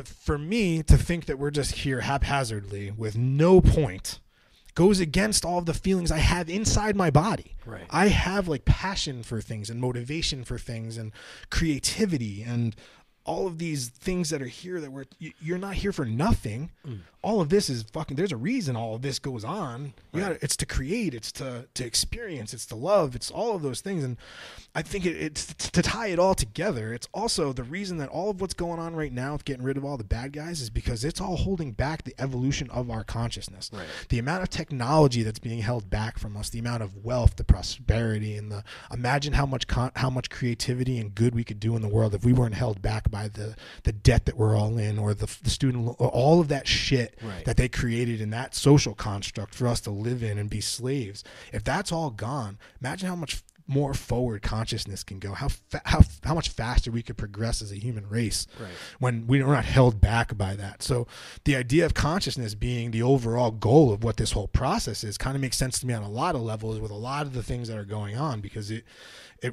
For me to think that we're just here haphazardly with no point goes against all of the feelings I have inside my body. Right. I have like passion for things and motivation for things and creativity and all of these things that are here that you're not here for nothing. All of this is fucking, there's a reason all of this goes on. It's to create, it's to experience, it's to love, it's all of those things. And I think it's to tie it all together. It's also the reason that all of what's going on right now with getting rid of all the bad guys is because it's all holding back the evolution of our consciousness. Right. The amount of technology that's being held back from us, the amount of wealth, the prosperity, and imagine how much creativity and good we could do in the world if we weren't held back by the debt that we're all in, or the student, or all of that shit that they created in that social construct for us to live in and be slaves. If that's all gone, imagine how much more forward consciousness can go, how much faster we could progress as a human race when we're not held back by that. So the idea of consciousness being the overall goal of what this whole process is kind of makes sense to me on a lot of levels with a lot of the things that are going on, because it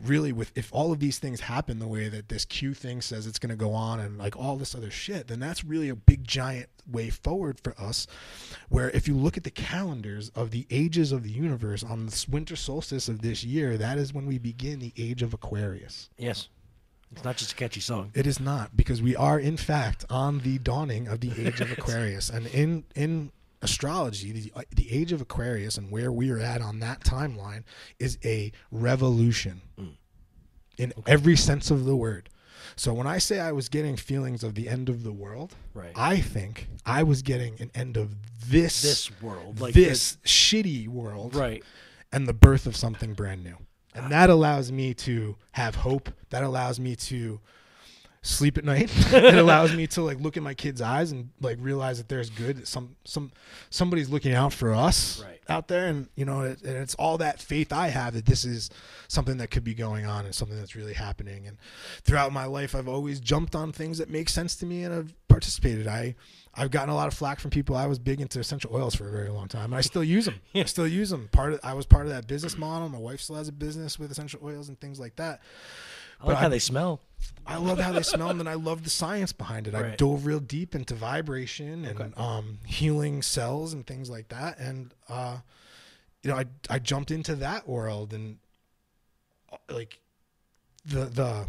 really, if all of these things happen the way that this Q thing says it's going to go on and like all this other shit, then that's really a big giant way forward for us. Where if you look at the calendars of the ages of the universe on this winter solstice of this year, that is when we begin the age of Aquarius. Yes. It's not just a catchy song. It is not, because we are in fact on the dawning of the age of Aquarius. And in astrology, the age of Aquarius and where we are at on that timeline is a revolution in every sense of the word. So when I say I was getting feelings of the end of the world, I think I was getting an end of this world, like this shitty world, and the birth of something brand new. And that allows me to have hope. That allows me to sleep at night. It allows me to like look in my kids' eyes and like realize that there's good. Somebody's looking out for us out there, and you know, and it's all that faith I have that this is something that could be going on and something that's really happening. And throughout my life, I've always jumped on things that make sense to me and I've participated. I've gotten a lot of flack from people. I was big into essential oils for a very long time, and I still use them. I still use them. I was part of that business model. My wife still has a business with essential oils and things like that. I like how they smell. I love how they smell, and I love the science behind it. I dove real deep into vibration and healing cells and things like that. And you know, I jumped into that world, and like the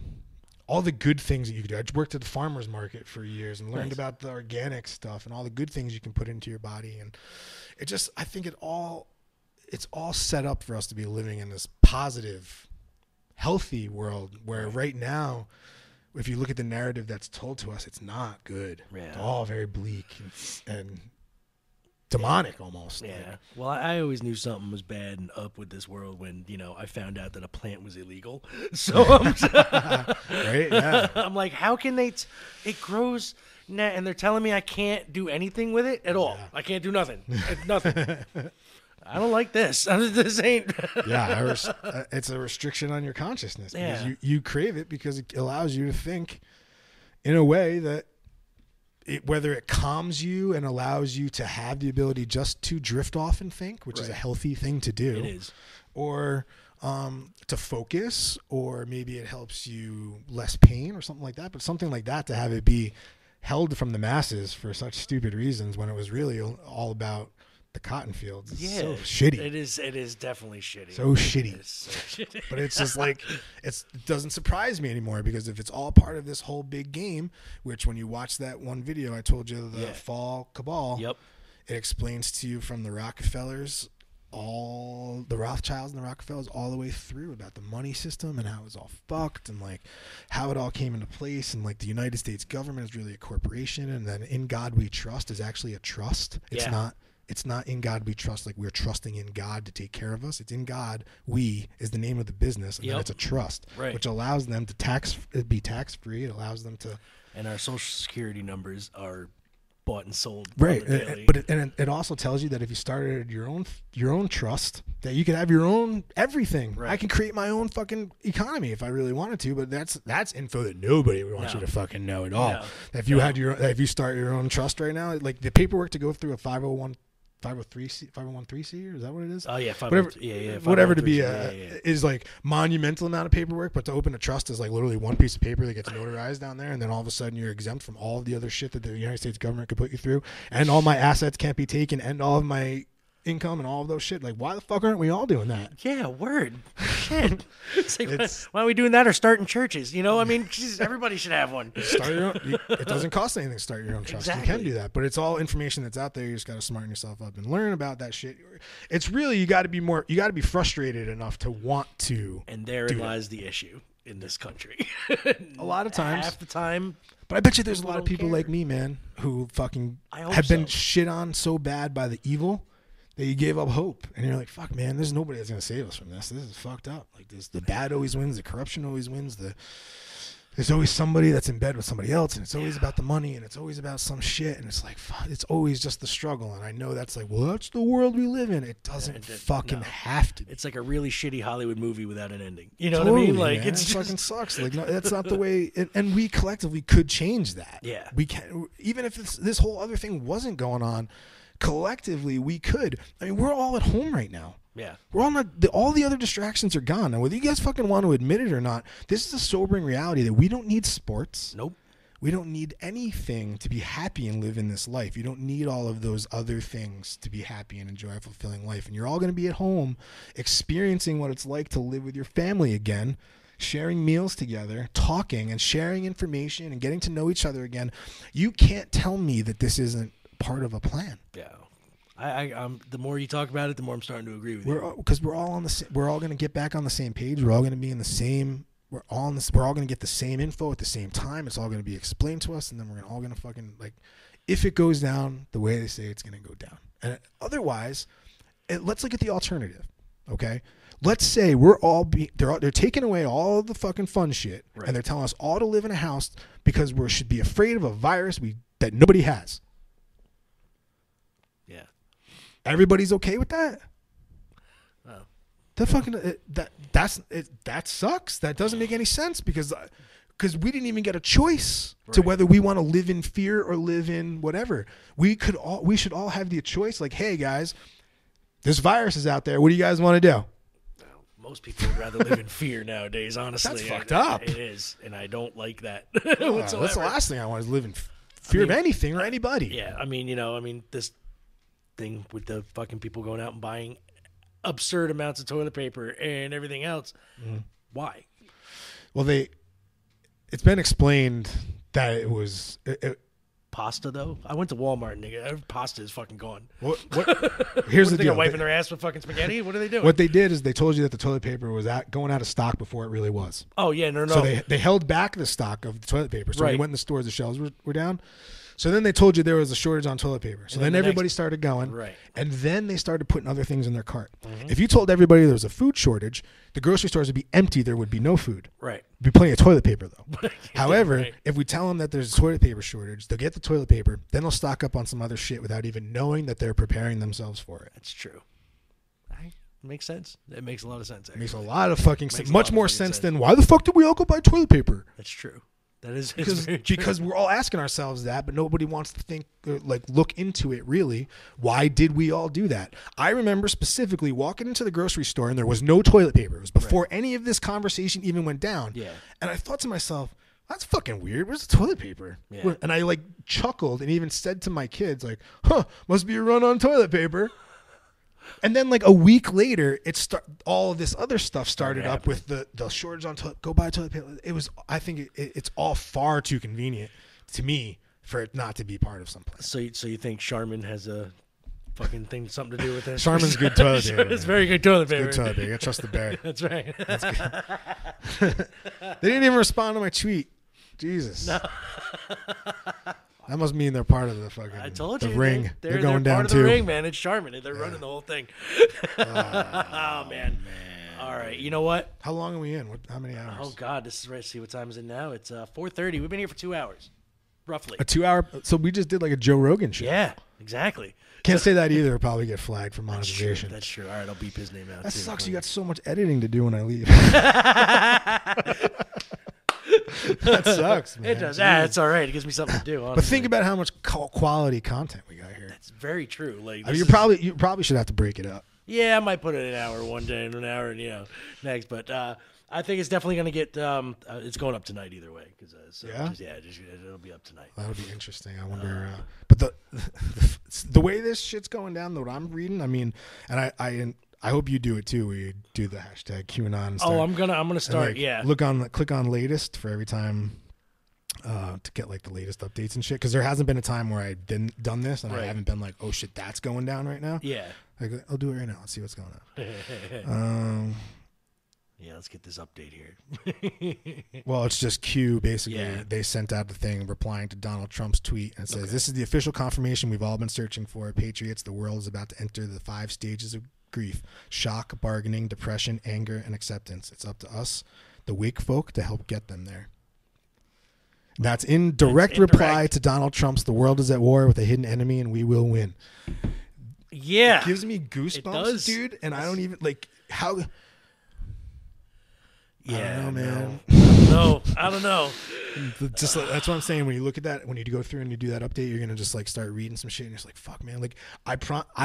all the good things that you could do. I worked at the farmer's market for years and learned about the organic stuff and all the good things you can put into your body. And it just, I think it's all set up for us to be living in this positive, healthy world where right now, if you look at the narrative that's told to us, it's not good. Yeah. It's all very bleak and demonic almost. Yeah. Well, I always knew something was bad and up with this world when, I found out that a plant was illegal. So right? Yeah. I'm like, how can they it grows and they're telling me I can't do anything with it at all. Yeah. I can't do nothing. Nothing. I don't like this. This ain't. Yeah, it's a restriction on your consciousness because you crave it because it allows you to think in a way that whether it calms you and allows you to have the ability just to drift off and think, which is a healthy thing to do. It is. Or to focus, or maybe it helps you less pain or something like that. But something like that, to have it be held from the masses for such stupid reasons when it was really all about the cotton fields. It's so shitty. It is definitely shitty. So shitty. But it's just like, it doesn't surprise me anymore because if it's all part of this whole big game, which when you watch that one video I told you, the fall cabal, it explains to you from the Rockefellers, all the Rothschilds and the Rockefellers all the way through about the money system and how it was all fucked and like how it all came into place, and like the United States government is really a corporation, and then In God We Trust is actually a trust. It's not In God We Trust, like we're trusting in God to take care of us. It's In God We is the name of the business, and then it's a trust, which allows them to be tax-free. It allows them to... And our Social Security numbers are bought and sold. Right, but it also tells you that if you started your own trust, that you could have your own everything. Right. I can create my own fucking economy if I really wanted to, but that's info that nobody would want you to fucking know at all. No. If you start your own trust right now, like the paperwork to go through a 501(c), is that what it is? Oh yeah, whatever to be is like monumental amount of paperwork, but to open a trust is like literally one piece of paper that gets notarized down there, and then all of a sudden you're exempt from all of the other shit that the United States government could put you through, and all my assets can't be taken, and all of my income and all of those shit. Like, why the fuck aren't we all doing that? Yeah, word. Shit. It's like, why are we doing that or starting churches? I mean, everybody should have one. Start your own. It doesn't cost anything to start your own trust. Exactly. You can do that, but it's all information that's out there. You just got to smarten yourself up and learn about that shit. It's really, you got to be frustrated enough to want to. And therein lies the issue in this country. A lot of times. Half the time. But I bet you there's a lot of people like me, man, who fucking have been shit on so bad by the evil that you gave up hope, and you're like, fuck, man, there's nobody that's going to save us from this. This is fucked up. Like, the bad always wins, the corruption always wins, there's always somebody that's in bed with somebody else, and it's always about the money, and it's always about some shit, and it's like, fuck, it's always just the struggle. And I know that's like, well, that's the world we live in. It doesn't have to be. It's like a really shitty Hollywood movie without an ending. You know what I mean? Like, man, it fucking sucks. Like, no, that's not the way. And we collectively could change that. Yeah, we can. Even if this whole other thing wasn't going on, collectively we could. I mean, we're all at home right now. Yeah, we're all all the other distractions are gone. Now, whether you guys fucking want to admit it or not, this is a sobering reality that we don't need sports. Nope. We don't need anything to be happy and live in this life. You don't need all of those other things to be happy and enjoy a fulfilling life. And you're all going to be at home experiencing what it's like to live with your family again, sharing meals together, talking and sharing information and getting to know each other again. You can't tell me that this isn't part of a plan. Yeah. I'm the more you talk about it, the more I'm starting to agree with you. Because we're all we're all going to get back on the same page. We're all going to be in the same. We're all going to get the same info at the same time. It's all going to be explained to us, and then we're all going to fucking, like, if it goes down the way they say it's going to go down. And otherwise, let's look at the alternative. Okay, let's say they're taking away all the fucking fun shit, right, and they're telling us all to live in a house because we should be afraid of a virus that nobody has. Yeah. Everybody's okay with that? Oh. That sucks. That doesn't make any sense because we didn't even get a choice to whether we want to live in fear or live in whatever. We should all have the choice. Like, hey guys, this virus is out there. What do you guys want to do? Well, most people would rather live in fear nowadays. Honestly, that's fucked up. It is, and I don't like that. That's the last thing I want is live in fear of anything or anybody. Yeah, I mean, this thing with the fucking people going out and buying absurd amounts of toilet paper and everything else. Mm. Why? Well, it's been explained that it was pasta though. I went to Walmart, nigga. Pasta is fucking gone. What here's the deal. deal. Wiping their ass with fucking spaghetti. What are they doing? What they did is they told you that the toilet paper was going out of stock before it really was. Oh yeah, no. So they held back the stock of the toilet paper. So when you went in the stores, the shelves were down. So then they told you there was a shortage on toilet paper. So then everybody started going. Right. And then they started putting other things in their cart. Mm-hmm. If you told everybody there was a food shortage, the grocery stores would be empty. There would be no food. Right. There'd be plenty of toilet paper, though. However, if we tell them that there's a toilet paper shortage, they'll get the toilet paper. Then they'll stock up on some other shit without even knowing that they're preparing themselves for it. That's true. Makes sense. It makes a lot of sense. Actually. It makes a lot of fucking sense. Much more sense than why the fuck did we all go buy toilet paper? That's true. That is because we're all asking ourselves that, but nobody wants to think or look into it really. Why did we all do that? I remember specifically walking into the grocery store and there was no toilet paper. It was before any of this conversation even went down. Yeah. And I thought to myself, that's fucking weird. Where's the toilet paper? Yeah. And I chuckled and even said to my kids must be a run on toilet paper. And then a week later, all of this other stuff started up with the shortage on toilet. Go buy toilet paper. It was. I think it's all far too convenient to me for it not to be part of some plan. So you think Charmin has a fucking thing, something to do with this? Charmin's good toilet paper. It's very good toilet paper. Good toilet paper. I trust the bear. That's right. That's good. They didn't even respond to my tweet. Jesus. No. That must mean they're part of the fucking I told the you, ring. They're going part down of too. The ring, man. It's Charmin. They're running the whole thing. Oh man. All right. You know what? How long are we in? How many hours? Oh God, this is right. See what time is it now? It's 4:30. We've been here for 2 hours, roughly. A 2 hour. So we just did a Joe Rogan show. Yeah, exactly. Can't say that either. We'll probably get flagged for monetization. That's true. All right, I'll beep his name out. That sucks. You got so much editing to do when I leave. That sucks, man. It does. It's all right. It gives me something to do. Honestly. But think about how much quality content we got here. That's very true. You probably should have to break it up. Yeah, I might put it an hour one day and an hour next. But I think it's definitely going to get. It's going up tonight either way. It'll be up tonight. That'll be interesting. I wonder. But the way this shit's going down, what I'm reading, I mean, and I hope you do it too. Where you do the hashtag QAnon. And I'm gonna start. Yeah. Click on latest for every time to get the latest updates and shit. Because there hasn't been a time where I've done this and I haven't been oh shit, that's going down right now. Yeah. I'll do it right now. Let's see what's going on. Yeah, let's get this update here. Well, it's just Q. Basically, Yeah. They sent out the thing replying to Donald Trump's tweet and it says, "This is the official confirmation we've all been searching for. Patriots, the world is about to enter the 5 stages of grief: shock, bargaining, depression, anger, and acceptance. It's up to us, the weak folk, to help get them there." That's in direct reply to Donald Trump's "The world is at war with a hidden enemy and we will win." Yeah. It gives me goosebumps, dude. And I don't even how. Yeah, I don't know, man. I don't know. Just that's what I'm saying. When you look at that, when you go through and you do that update, you're gonna just start reading some shit, and you're just fuck, man. I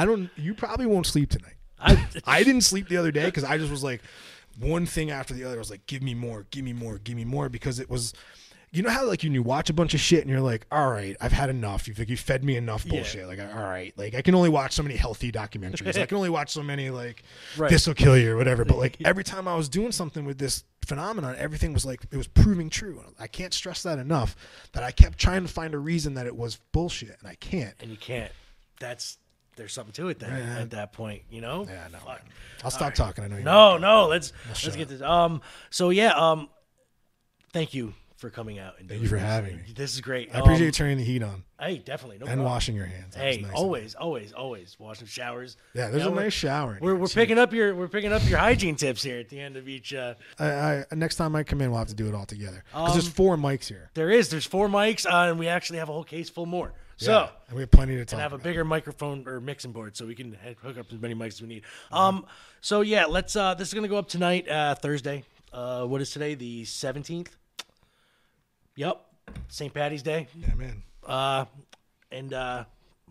don't. You probably won't sleep tonight. I didn't sleep the other day because I just was one thing after the other. I was give me more, give me more, give me more, because it was. You know how you watch a bunch of shit and you're all right, I've had enough. You fed me enough bullshit. Yeah. All right, I can only watch so many healthy documentaries. I can only watch so many this will kill you or whatever. But every time I was doing something with this phenomenon, everything was it was proving true. I can't stress that enough. That I kept trying to find a reason that it was bullshit, and I can't. And you can't. There's something to it then at that point, Yeah, no. Fuck. I'll stop talking. I know you. No. Let's get this. So yeah. Thank you for coming out and thank you for having me. This is great. I appreciate you turning the heat on. Hey, definitely. No and problem. washing your hands. Hey, nice always washing showers. Yeah, there's a nice shower. We're picking up your hygiene tips here at the end of each. Next time I come in, we'll have to do it all together because there's 4 mics here. There's 4 mics, and we actually have a whole case full more. So and we have plenty to talk. And have a bigger microphone or mixing board, so we can hook up as many mics as we need. So yeah, let's. This is gonna go up tonight, Thursday. What is today? The 17th. Yep, St. Patty's Day. Yeah, man. And my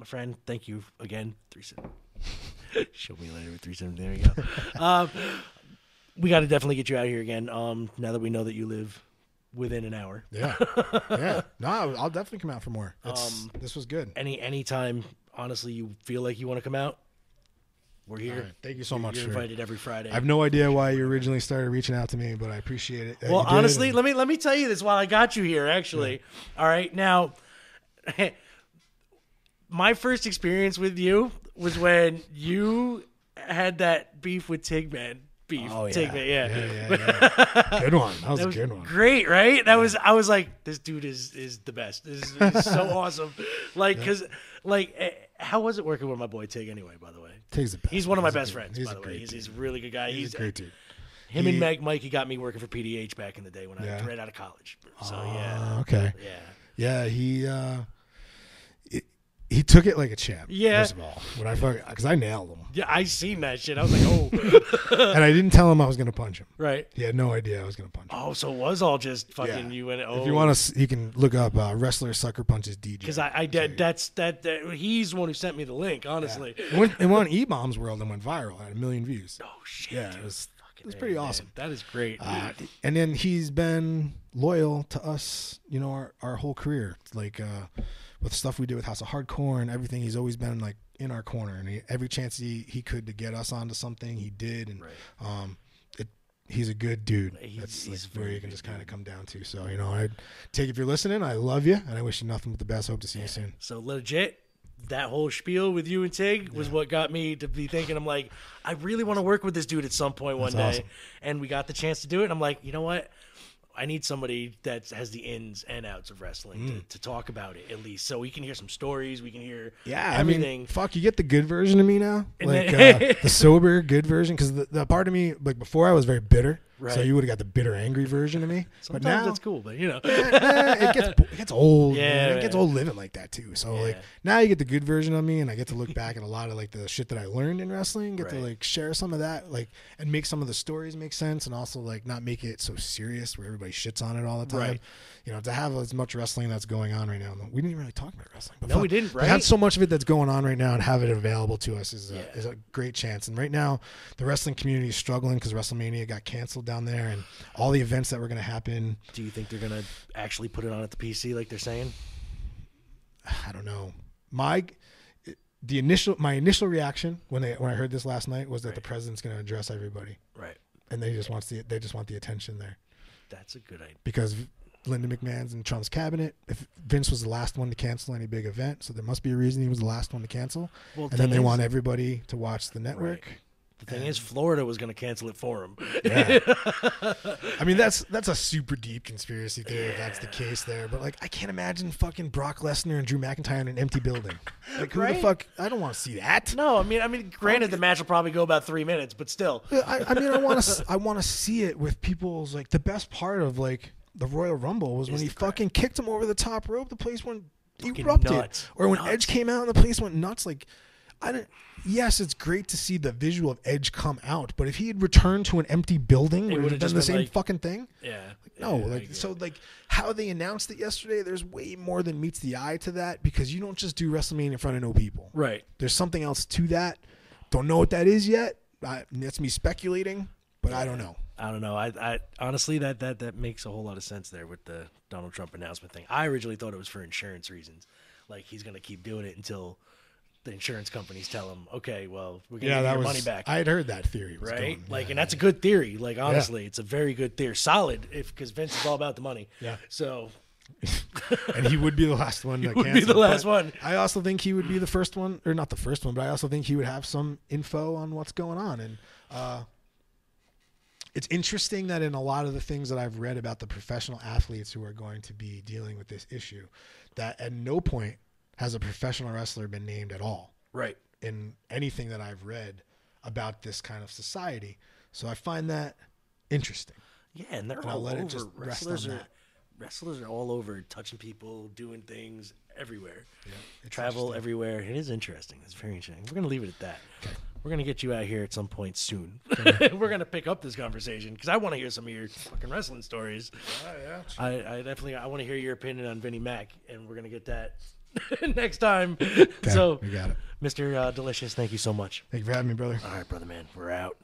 friend, thank you again. 37. Show me later with 37. There we go. We got to definitely get you out here again. Now that we know that you live within an hour. Yeah. No, I'll definitely come out for more. This was good. Anytime, honestly, you feel like you want to come out, We're here. Right. Thank you so much. You're invited every Friday. I have no idea why you originally started reaching out to me, but I appreciate it. Well, honestly, let me tell you this while I got you here. Actually, all right. Now, my first experience with you was when you had that beef with Tigman. Oh, yeah. Tigman, yeah. Good one. That was a good one. Great, right? I was like, this dude is the best. This is so awesome. Like, because, how was it working with my boy Tig anyway, by the way? Tig's the best. He's one of my best friends, by the way. He's a really good guy. He's a great dude. Him and Mike, he got me working for PDH back in the day when I was right out of college. So, yeah. Okay. Yeah. Yeah, he took it like a champ. Yeah. First of all, because I nailed him. Yeah, I seen that shit. I was like, oh. And I didn't tell him I was going to punch him. Right. He had no idea I was going to punch him. Oh, so it was all just fucking you and If you want to, you can look up wrestler sucker punches DJ. Because I did. That's he's the one who sent me the link. Honestly, it went on E-Bomb's World and went viral. Had 1 million views. Oh shit. Yeah, it was pretty awesome. Man. That is great. And then he's been loyal to us, our whole career. Like with stuff we did with House of Hardcore and everything, he's always been like in our corner. And every chance he could to get us onto something, he did. And he's a good dude. He's where you can just kind of come down to. So I'd take, if you're listening, I love you and I wish you nothing but the best. Hope to see you soon. So legit. That whole spiel with you and Tig was what got me to be thinking, I'm like, I really want to work with this dude at some point one day. Awesome. And we got the chance to do it. And I'm like, you know what? I need somebody that has the ins and outs of wrestling to talk about it at least. So we can hear some stories. We can hear everything. I mean, fuck, you get the good version of me now. Like the sober, good version. Because the part of me, like before I was very bitter. Right. So you would have got the bitter, angry version of me. Sometimes but now that's cool, but it gets old. Yeah, it gets old living like that too. So like now you get the good version of me, and I get to look back at a lot of like the shit that I learned in wrestling. Get to like share some of that, like, and make some of the stories make sense, and also like not make it so serious where everybody shits on it all the time. Right. To have as much wrestling that's going on right now. We didn't even really talk about wrestling. But no, we didn't. Right. To have so much of it that's going on right now and have it available to us is a great chance. And right now, the wrestling community is struggling because WrestleMania got canceled down there, and all the events that were going to happen. Do you think they're going to actually put it on at the PC like they're saying? I don't know. My initial reaction when I heard this last night was that the president's going to address everybody. Right. And they just want the attention there. That's a good idea. Because Linda McMahon's in Trump's cabinet. If Vince was the last one to cancel any big event, so there must be a reason he was the last one to cancel. Well, and then they want everybody to watch the network. Right. The thing is, Florida was going to cancel it for him. Yeah. I mean, that's a super deep conspiracy theory if that's the case there. But, like, I can't imagine fucking Brock Lesnar and Drew McIntyre in an empty building. Like, who the fuck? I don't want to see that. No, I mean, granted, the match will probably go about 3 minutes, but still. I mean, I want to see it with people's, like, the best part of, like, the Royal Rumble was when he fucking kicked him over the top rope. The place went erupted. Nuts. Or when Edge came out and the place went nuts. Like, yes, it's great to see the visual of Edge come out, but if he had returned to an empty building, would it have been the same fucking thing? Yeah. How they announced it yesterday, there's way more than meets the eye to that, because you don't just do WrestleMania in front of no people. Right. There's something else to that. Don't know what that is yet. That's me speculating, but I don't know. I don't know. I honestly, that makes a whole lot of sense there with the Donald Trump announcement thing. I originally thought it was for insurance reasons. Like, he's going to keep doing it until the insurance companies tell him, okay, well, we're going to give your money back. I had heard that theory. Right? And that's a good theory. Like, honestly, it's a very good theory. Solid, because Vince is all about the money. Yeah. So. And he would be the last one. He would be the last one. I also think he would be the first one, or not the first one, but I also think he would have some info on what's going on. And it's interesting that in a lot of the things that I've read about the professional athletes who are going to be dealing with this issue, that at no point has a professional wrestler been named at all. Right. In anything that I've read about this kind of society. So I find that interesting. Yeah, and they're all over. Wrestlers are all over, touching people, doing things everywhere. Yeah, travel everywhere. It is interesting. It's very interesting. We're going to leave it at that. Okay. We're going to get you out here at some point soon. Okay. We're going to pick up this conversation because I want to hear some of your fucking wrestling stories. Yeah. I definitely want to hear your opinion on Vinnie Mac, and we're going to get that next time. Okay, so, we got it. Mr. Dalishus, thank you so much. Thank you for having me, brother. All right, brother man. We're out.